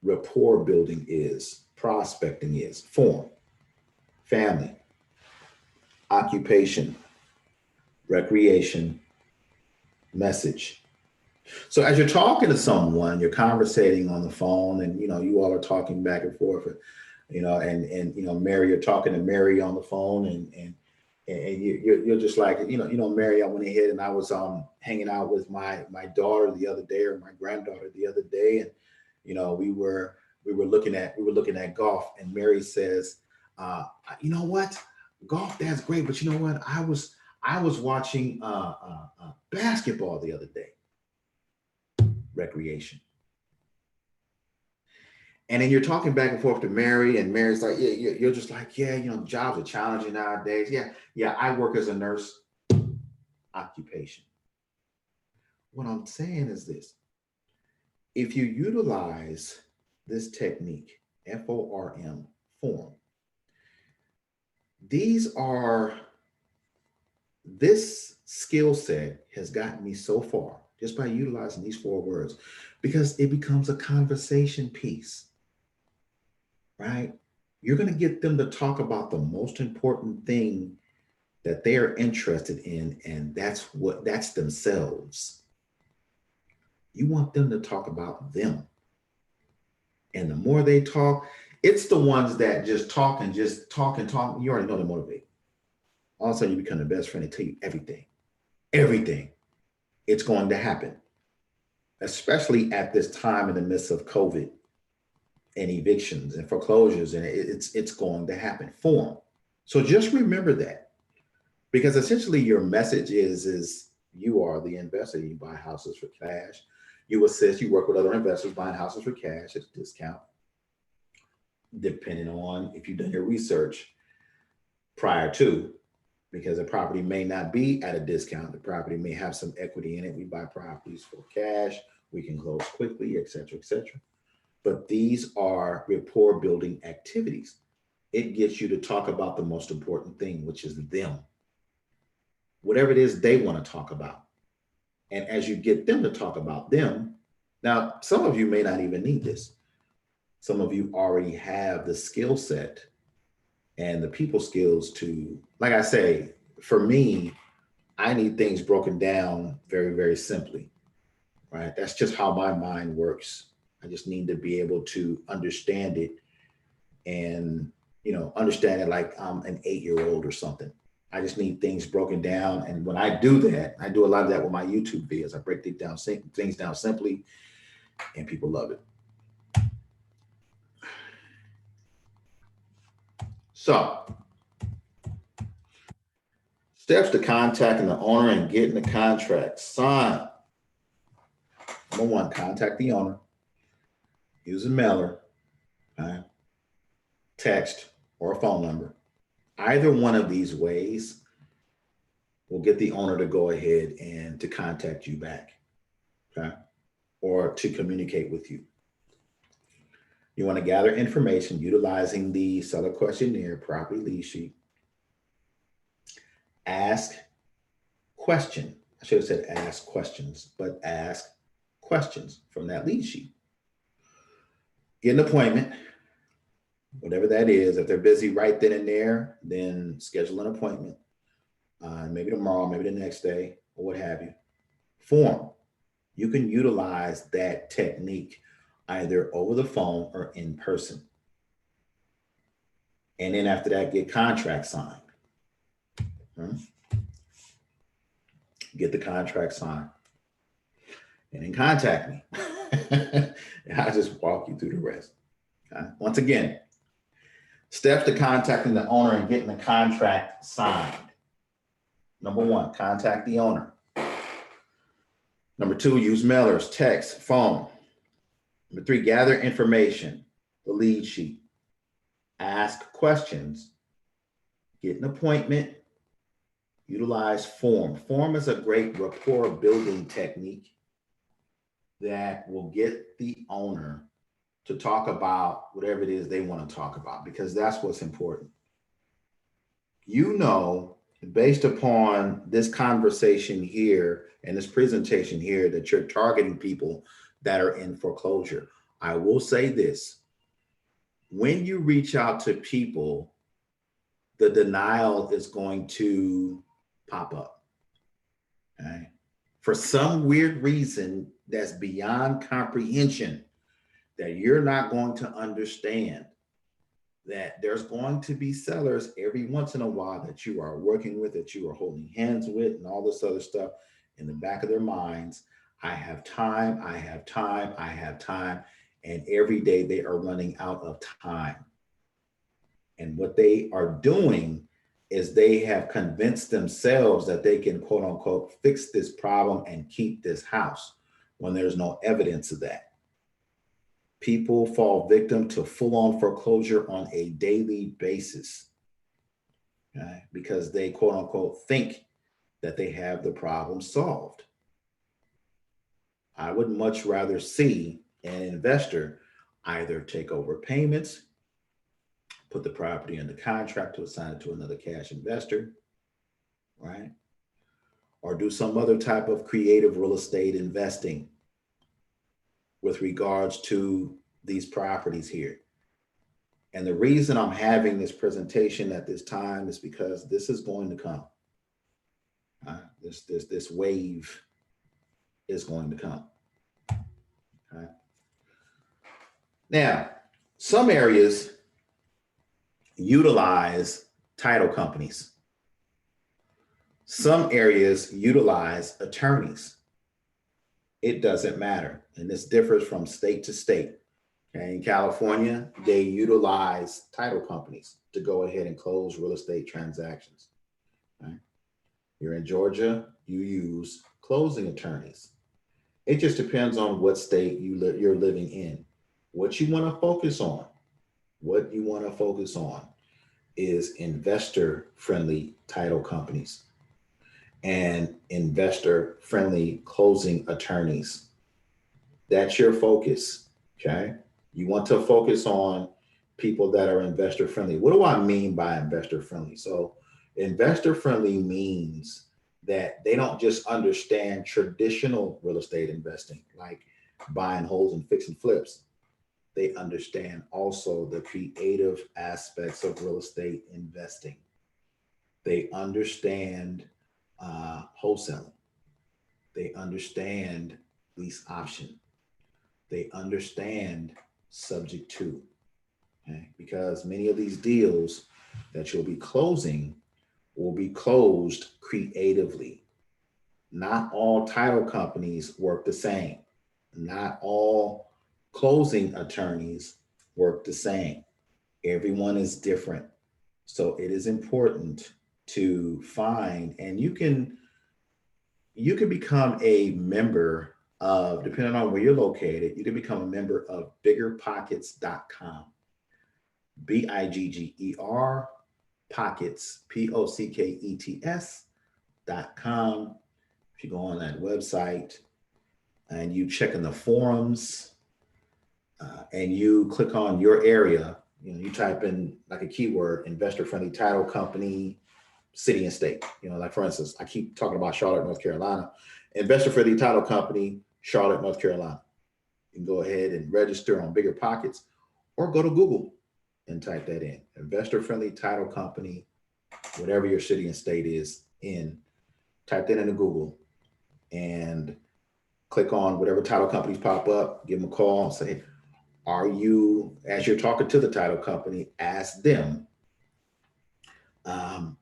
rapport building is, prospecting is. Form, family, occupation, recreation, message. So as you're talking to someone, you're conversating on the phone, and you all are talking back and forth, and Mary, you're talking to Mary on the phone, and you're just like, Mary, I went ahead and I was hanging out with my daughter the other day, or my granddaughter the other day, and we were looking at golf, and Mary says, you know what, golf, that's great, but you know what, I was watching basketball the other day. Recreation. And then you're talking back and forth to Mary, and Mary's like, yeah, you're just like, yeah, jobs are challenging nowadays. Yeah, I work as a nurse. Occupation. What I'm saying is this: if you utilize this technique, FORM, form, this skill set has gotten me so far just by utilizing these 4 words, because it becomes a conversation piece, right? You're going to get them to talk about the most important thing that they are interested in, and that's themselves. You want them to talk about them. And the more they talk, it's the ones that just talk and talk. You already know they're motivated. All of a sudden you become the best friend and tell you everything. It's going to happen, especially at this time in the midst of COVID and evictions and foreclosures, and it's going to happen. Form. So just remember that, because essentially your message is you are the investor. You buy houses for cash. You assist. You work with other investors buying houses for cash at a discount, depending on if you've done your research prior to. Because the property may not be at a discount. The property may have some equity in it. We buy properties for cash. We can close quickly, et cetera, et cetera. But these are rapport building activities. It gets you to talk about the most important thing, which is them. Whatever it is they want to talk about. And as you get them to talk about them, now, some of you may not even need this. Some of you already have the skill set and the people skills to, like I say, for me, I need things broken down very, very simply, right? That's just how my mind works. I just need to be able to understand it and, understand it like I'm an 8-year-old or something. I just need things broken down. And when I do that, I do a lot of that with my YouTube videos. I break things down simply, and people love it. So Steps to contacting the owner and getting the contract signed. Number one, contact the owner. Use a mailer, okay, text, or a phone number. Either one of these ways will get the owner to go ahead and to contact you back, okay, or to communicate with you. You want to gather information utilizing the seller questionnaire, property lead sheet. Ask question. I should have said ask questions, but ask questions from that lead sheet. Get an appointment, whatever that is. If they're busy right then and there, then schedule an appointment. Maybe tomorrow, maybe the next day, or what have you. Form. You can utilize that technique either over the phone or in person. And then after that, get contract signed. Get the contract signed. And then contact me. And I'll just walk you through the rest. Okay? Once again, steps to contacting the owner and getting the contract signed. Number one, contact the owner. Number two, use mailers, text, phone. Number three, gather information, the lead sheet. Ask questions. Get an appointment. Utilize form. Form is a great rapport building technique that will get the owner to talk about whatever it is they want to talk about, because that's what's important. You know, based upon this conversation here and this presentation here, that you're targeting people that are in foreclosure. I will say this: when you reach out to people, the denial is going to pop up. Okay? For some weird reason that's beyond comprehension, that you're not going to understand, that there's going to be sellers every once in a while that you are working with, that you are holding hands with, and all this other stuff in the back of their minds. I have time, I have time, I have time. And every day they are running out of time. And what they are doing is they have convinced themselves that they can, quote unquote, fix this problem and keep this house, when there's no evidence of that. People fall victim to full-on foreclosure on a daily basis, okay, because they, quote unquote, think that they have the problem solved. I would much rather see an investor either take over payments, put the property under contract to assign it to another cash investor, right? Or do some other type of creative real estate investing with regards to these properties here. And the reason I'm having this presentation at this time is because this is going to come. This wave is going to come. Okay. Now, some areas utilize title companies. Some areas utilize attorneys. It doesn't matter. And this differs from state to state. Okay. In California, they utilize title companies to go ahead and close real estate transactions. Okay. You're in Georgia, you use closing attorneys. It just depends on what state you're living in. What you want to focus on, is investor-friendly title companies and investor-friendly closing attorneys. That's your focus, okay? You want to focus on people that are investor-friendly. What do I mean by investor-friendly? So investor-friendly means that they don't just understand traditional real estate investing, like buying, holds, and fix and flips. They understand also the creative aspects of real estate investing. They understand wholesaling. They understand lease option. They understand subject to, okay? Because many of these deals that you'll be closing will be closed creatively. Not all title companies work the same. Not all closing attorneys work the same. Everyone is different. So it is important to find, and you can become a member of, depending on where you're located, you can become a member of biggerpockets.com. BIGGER pockets, POCKETS.com. If you go on that website and you check in the forums and you click on your area, you type in like a keyword, investor friendly title company, city and state. Like for instance, I keep talking about Charlotte, North Carolina. Investor friendly title company, Charlotte, North Carolina. You can go ahead and register on Bigger Pockets or go to Google and type that in. Investor friendly title company, whatever your city and state is in, type that into Google and click on whatever title companies pop up, give them a call and say, are you, as you're talking to the title company, ask them, are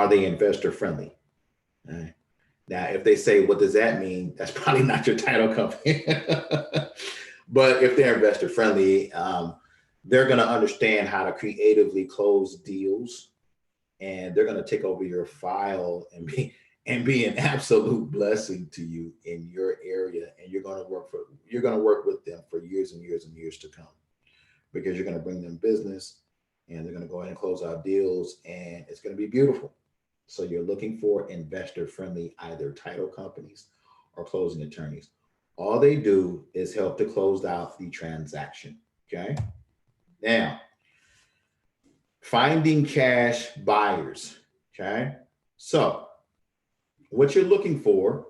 they investor friendly? Right. Now, if they say, what does that mean? That's probably not your title company. But if they're investor friendly, they're going to understand how to creatively close deals, and they're going to take over your file and be an absolute blessing to you in your area. And you're going to work with them for years and years and years to come, because you're going to bring them business and they're going to go ahead and close out deals, and it's going to be beautiful. So you're looking for investor friendly, either title companies or closing attorneys. All they do is help to close out the transaction. Okay. Now, finding cash buyers. Okay. So what you're looking for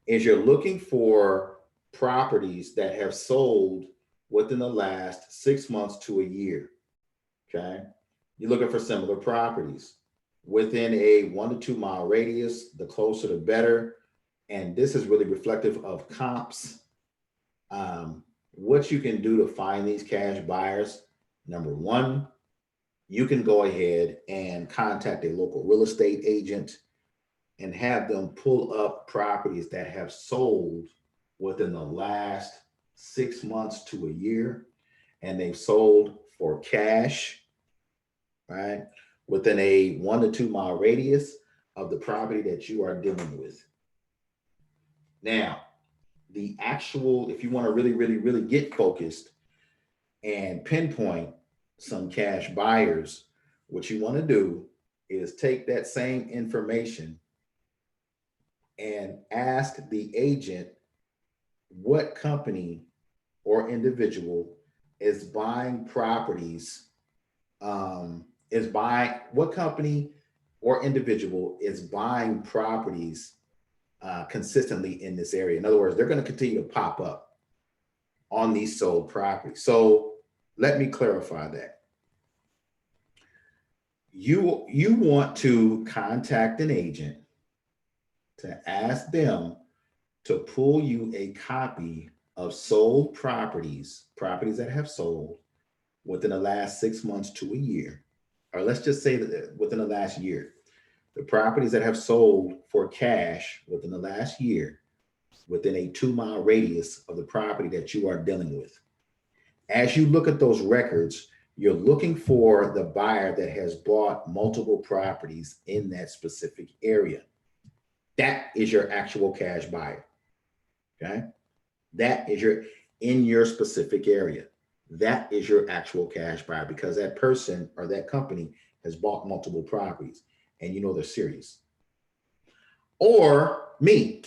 is you're looking for properties that have sold within the last 6 months to a year. Okay. You're looking for similar properties within a 1 to 2 mile radius. The closer the better. And this is really reflective of comps. What you can do to find these cash buyers. Number one, you can go ahead and contact a local real estate agent and have them pull up properties that have sold within the last 6 months to a year, and they've sold for cash, right? Within a 1 to 2 mile radius of the property that you are dealing with. Now, the actual, if you want to really, really, really get focused and pinpoint some cash buyers, what you want to do is take that same information and ask the agent what company or individual is buying properties, what company or individual is buying properties consistently in this area. In other words, they're going to continue to pop up on these sold properties. So let me clarify that. You want to contact an agent to ask them to pull you a copy of sold properties that have sold within the last 6 months to a year, or let's just say that within the last year. The properties that have sold for cash within the last year, within a 2 mile radius of the property that you are dealing with. As you look at those records, you're looking for the buyer that has bought multiple properties in that specific area. That is your actual cash buyer. Okay. That is in your specific area. That is your actual cash buyer, because that person or that company has bought multiple properties. And they're serious. Or me.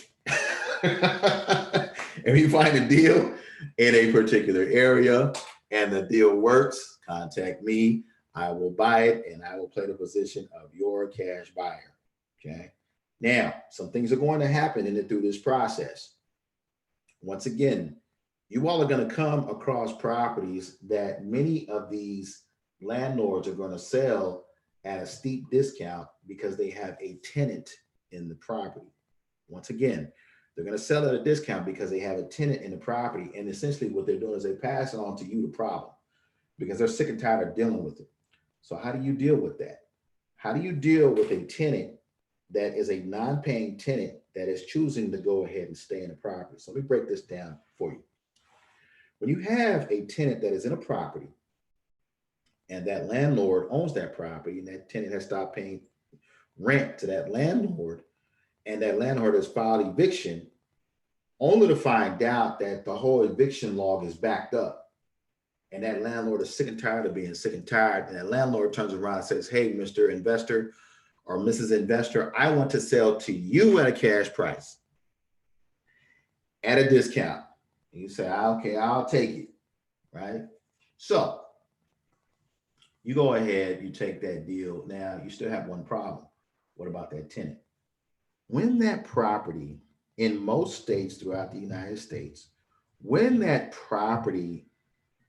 If you find a deal in a particular area and the deal works, contact me. I will buy it and I will play the position of your cash buyer. Okay. Now, some things are going to happen through this process. Once again, you all are going to come across properties that many of these landlords are going to sell at a steep discount because they have a tenant in the property. Once again, they're going to sell at a discount because they have a tenant in the property. And essentially what they're doing is they pass it on to you the problem because they're sick and tired of dealing with it. So how do you deal with that? How do you deal with a tenant that is a non-paying tenant that is choosing to go ahead and stay in the property? So let me break this down for you. When you have a tenant that is in a property and that landlord owns that property and that tenant has stopped paying rent to that landlord, and that landlord has filed eviction, only to find out that the whole eviction log is backed up. And that landlord is sick and tired of being sick and tired. And that landlord turns around and says, hey, Mr. Investor or Mrs. Investor, I want to sell to you at a cash price, at a discount. And you say, okay, I'll take it, right? So you go ahead, you take that deal. Now you still have one problem. What about that tenant? When that property, in most states throughout the United States, when that property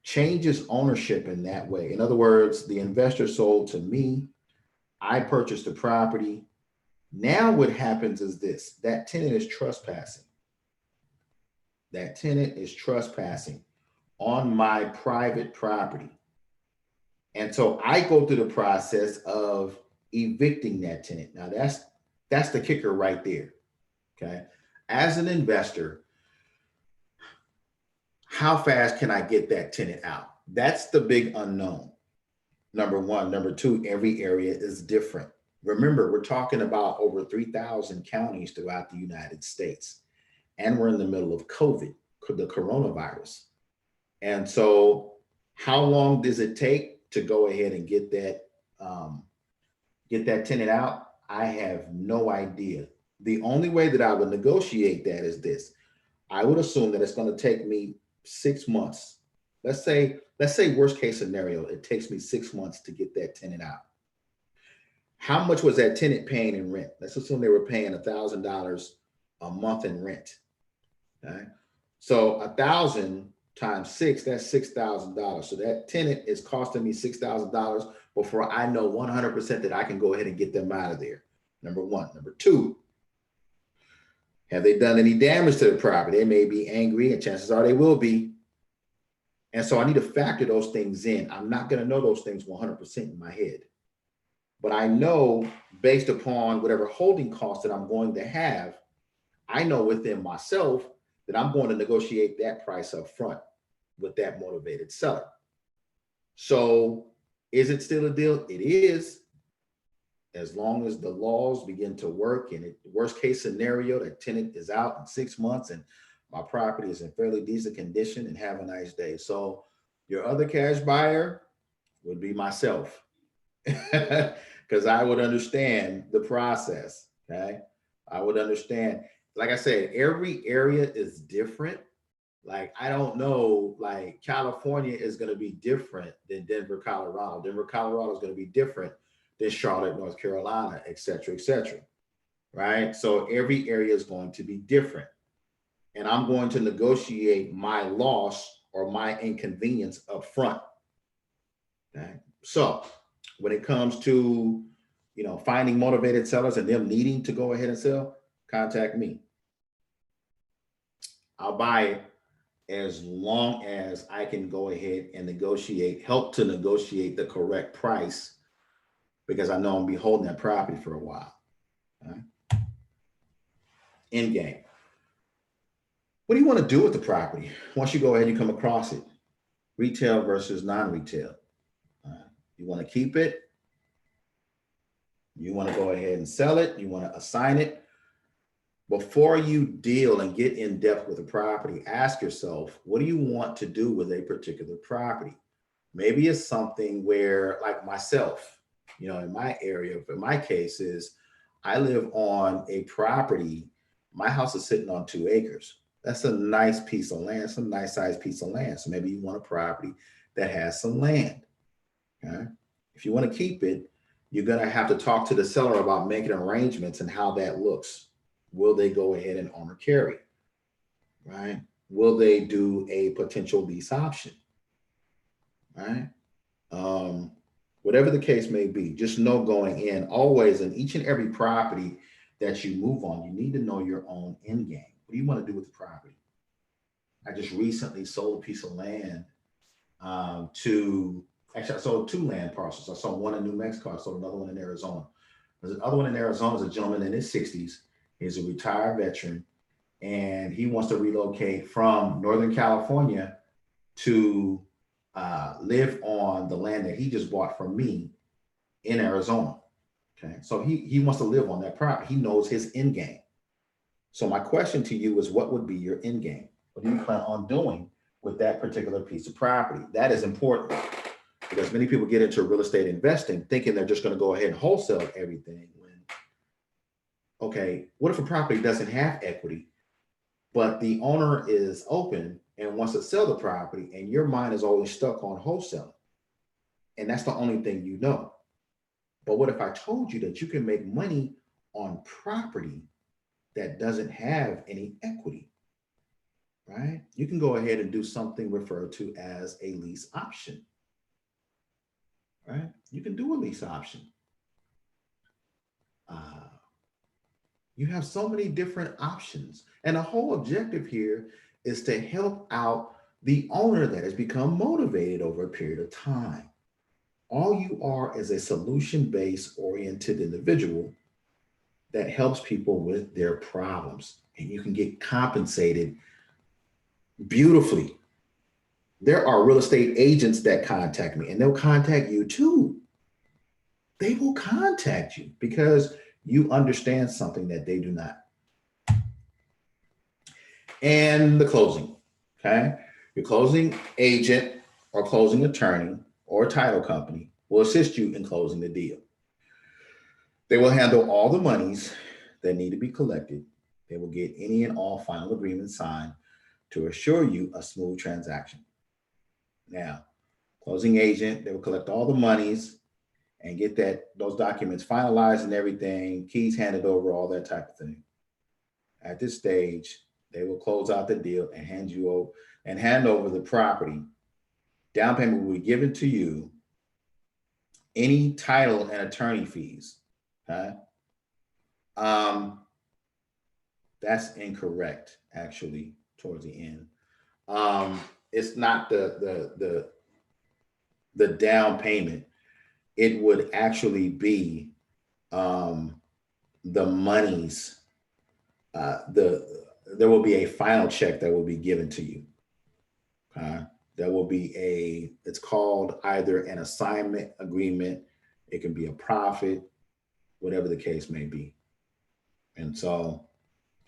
changes ownership in that way, in other words, the investor sold to me, I purchased the property. Now what happens is this: that tenant is trespassing. That tenant is trespassing on my private property. And so I go through the process of evicting that tenant. Now that's the kicker right there. Okay. As an investor, how fast can I get that tenant out? That's the big unknown. Number one. Number two, every area is different. Remember, we're talking about over 3,000 counties throughout the United States. And we're in the middle of COVID, the coronavirus. And so how long does it take to go ahead and get that tenant out? I have no idea. The only way that I would negotiate that is this. I would assume that it's going to take me 6 months. Let's say worst case scenario, it takes me 6 months to get that tenant out. How much was that tenant paying in rent? Let's assume they were paying $1,000 a month in rent. Okay. So 1,000 times 6, that's $6,000. So that tenant is costing me $6,000 before I know 100% that I can go ahead and get them out of there. Number one. Number two, have they done any damage to the property? They may be angry, and chances are they will be. And so I need to factor those things in. I'm not going to know those things 100% in my head. But I know, based upon whatever holding cost that I'm going to have, I know within myself that I'm going to negotiate that price up front with that motivated seller. So is it still a deal? It is, as long as the laws begin to work. And worst case scenario, that tenant is out in 6 months and my property is in fairly decent condition, and have a nice day. So your other cash buyer would be myself, because I would understand the process. Okay. I would understand. Like I said, every area is different. Like, I don't know, like California is going to be different than Denver, Colorado. Denver, Colorado is going to be different than Charlotte, North Carolina, et cetera, right? So every area is going to be different. And I'm going to negotiate my loss or my inconvenience up front. Okay. So when it comes to, finding motivated sellers and them needing to go ahead and sell, contact me. I'll buy it as long as I can go ahead and help to negotiate the correct price, because I know I'm gonna be holding that property for a while. Right? End game. What do you want to do with the property once you go ahead and you come across it? Retail versus non-retail. You want to keep it? You want to go ahead and sell it? You want to assign it? Before you deal and get in depth with a property, ask yourself, what do you want to do with a particular property? Maybe it's something where, like myself, in my area, in my case is, I live on a property. My house is sitting on 2 acres. That's a nice piece of land, some nice sized piece of land. So maybe you want a property that has some land. Okay? If you want to keep it, you're going to have to talk to the seller about making arrangements and how that looks. Will they go ahead and own or carry? Right? Will they do a potential lease option? Right? Whatever the case may be, just know going in, always, in each and every property that you move on, you need to know your own end game. What do you want to do with the property? I just recently sold a piece of land I sold 2 land parcels. I sold one in New Mexico. I sold another one in Arizona. There's another one in Arizona is a gentleman in his 60s. He's a retired veteran, and he wants to relocate from Northern California to live on the land that he just bought from me in Arizona. Okay, so he wants to live on that property. He knows his end game. So my question to you is, what would be your end game? What do you plan on doing with that particular piece of property? That is important, because many people get into real estate investing thinking they're just going to go ahead and wholesale everything. Okay, what if a property doesn't have equity, but the owner is open and wants to sell the property, and your mind is always stuck on wholesale, and that's the only thing you know? But what if I told you that you can make money on property that doesn't have any equity, right? You can go ahead and do something referred to as a lease option, right? You can do a lease option. You have so many different options. And the whole objective here is to help out the owner that has become motivated over a period of time. All you are is a solution-based oriented individual that helps people with their problems, and you can get compensated beautifully. There are real estate agents that contact me, and they'll contact you too. They will contact you because you understand something that they do not. And the closing, okay? Your closing agent or closing attorney or title company will assist you in closing the deal. They will handle all the monies that need to be collected. They will get any and all final agreements signed to assure you a smooth transaction. Now, closing agent, they will collect all the monies and get those documents finalized and everything, keys handed over, all that type of thing. At this stage, they will close out the deal and hand over the property. Down payment will be given to you. Any title and attorney fees. Okay? That's incorrect, actually, towards the end. It's not the down payment. It would actually be the monies. There will be a final check that will be given to you. There will be it's called either an assignment agreement. It can be a profit, whatever the case may be. And so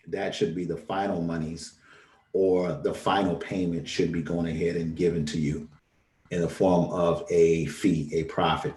that should be the final monies, or the final payment should be going ahead and given to you in the form of a fee, a profit.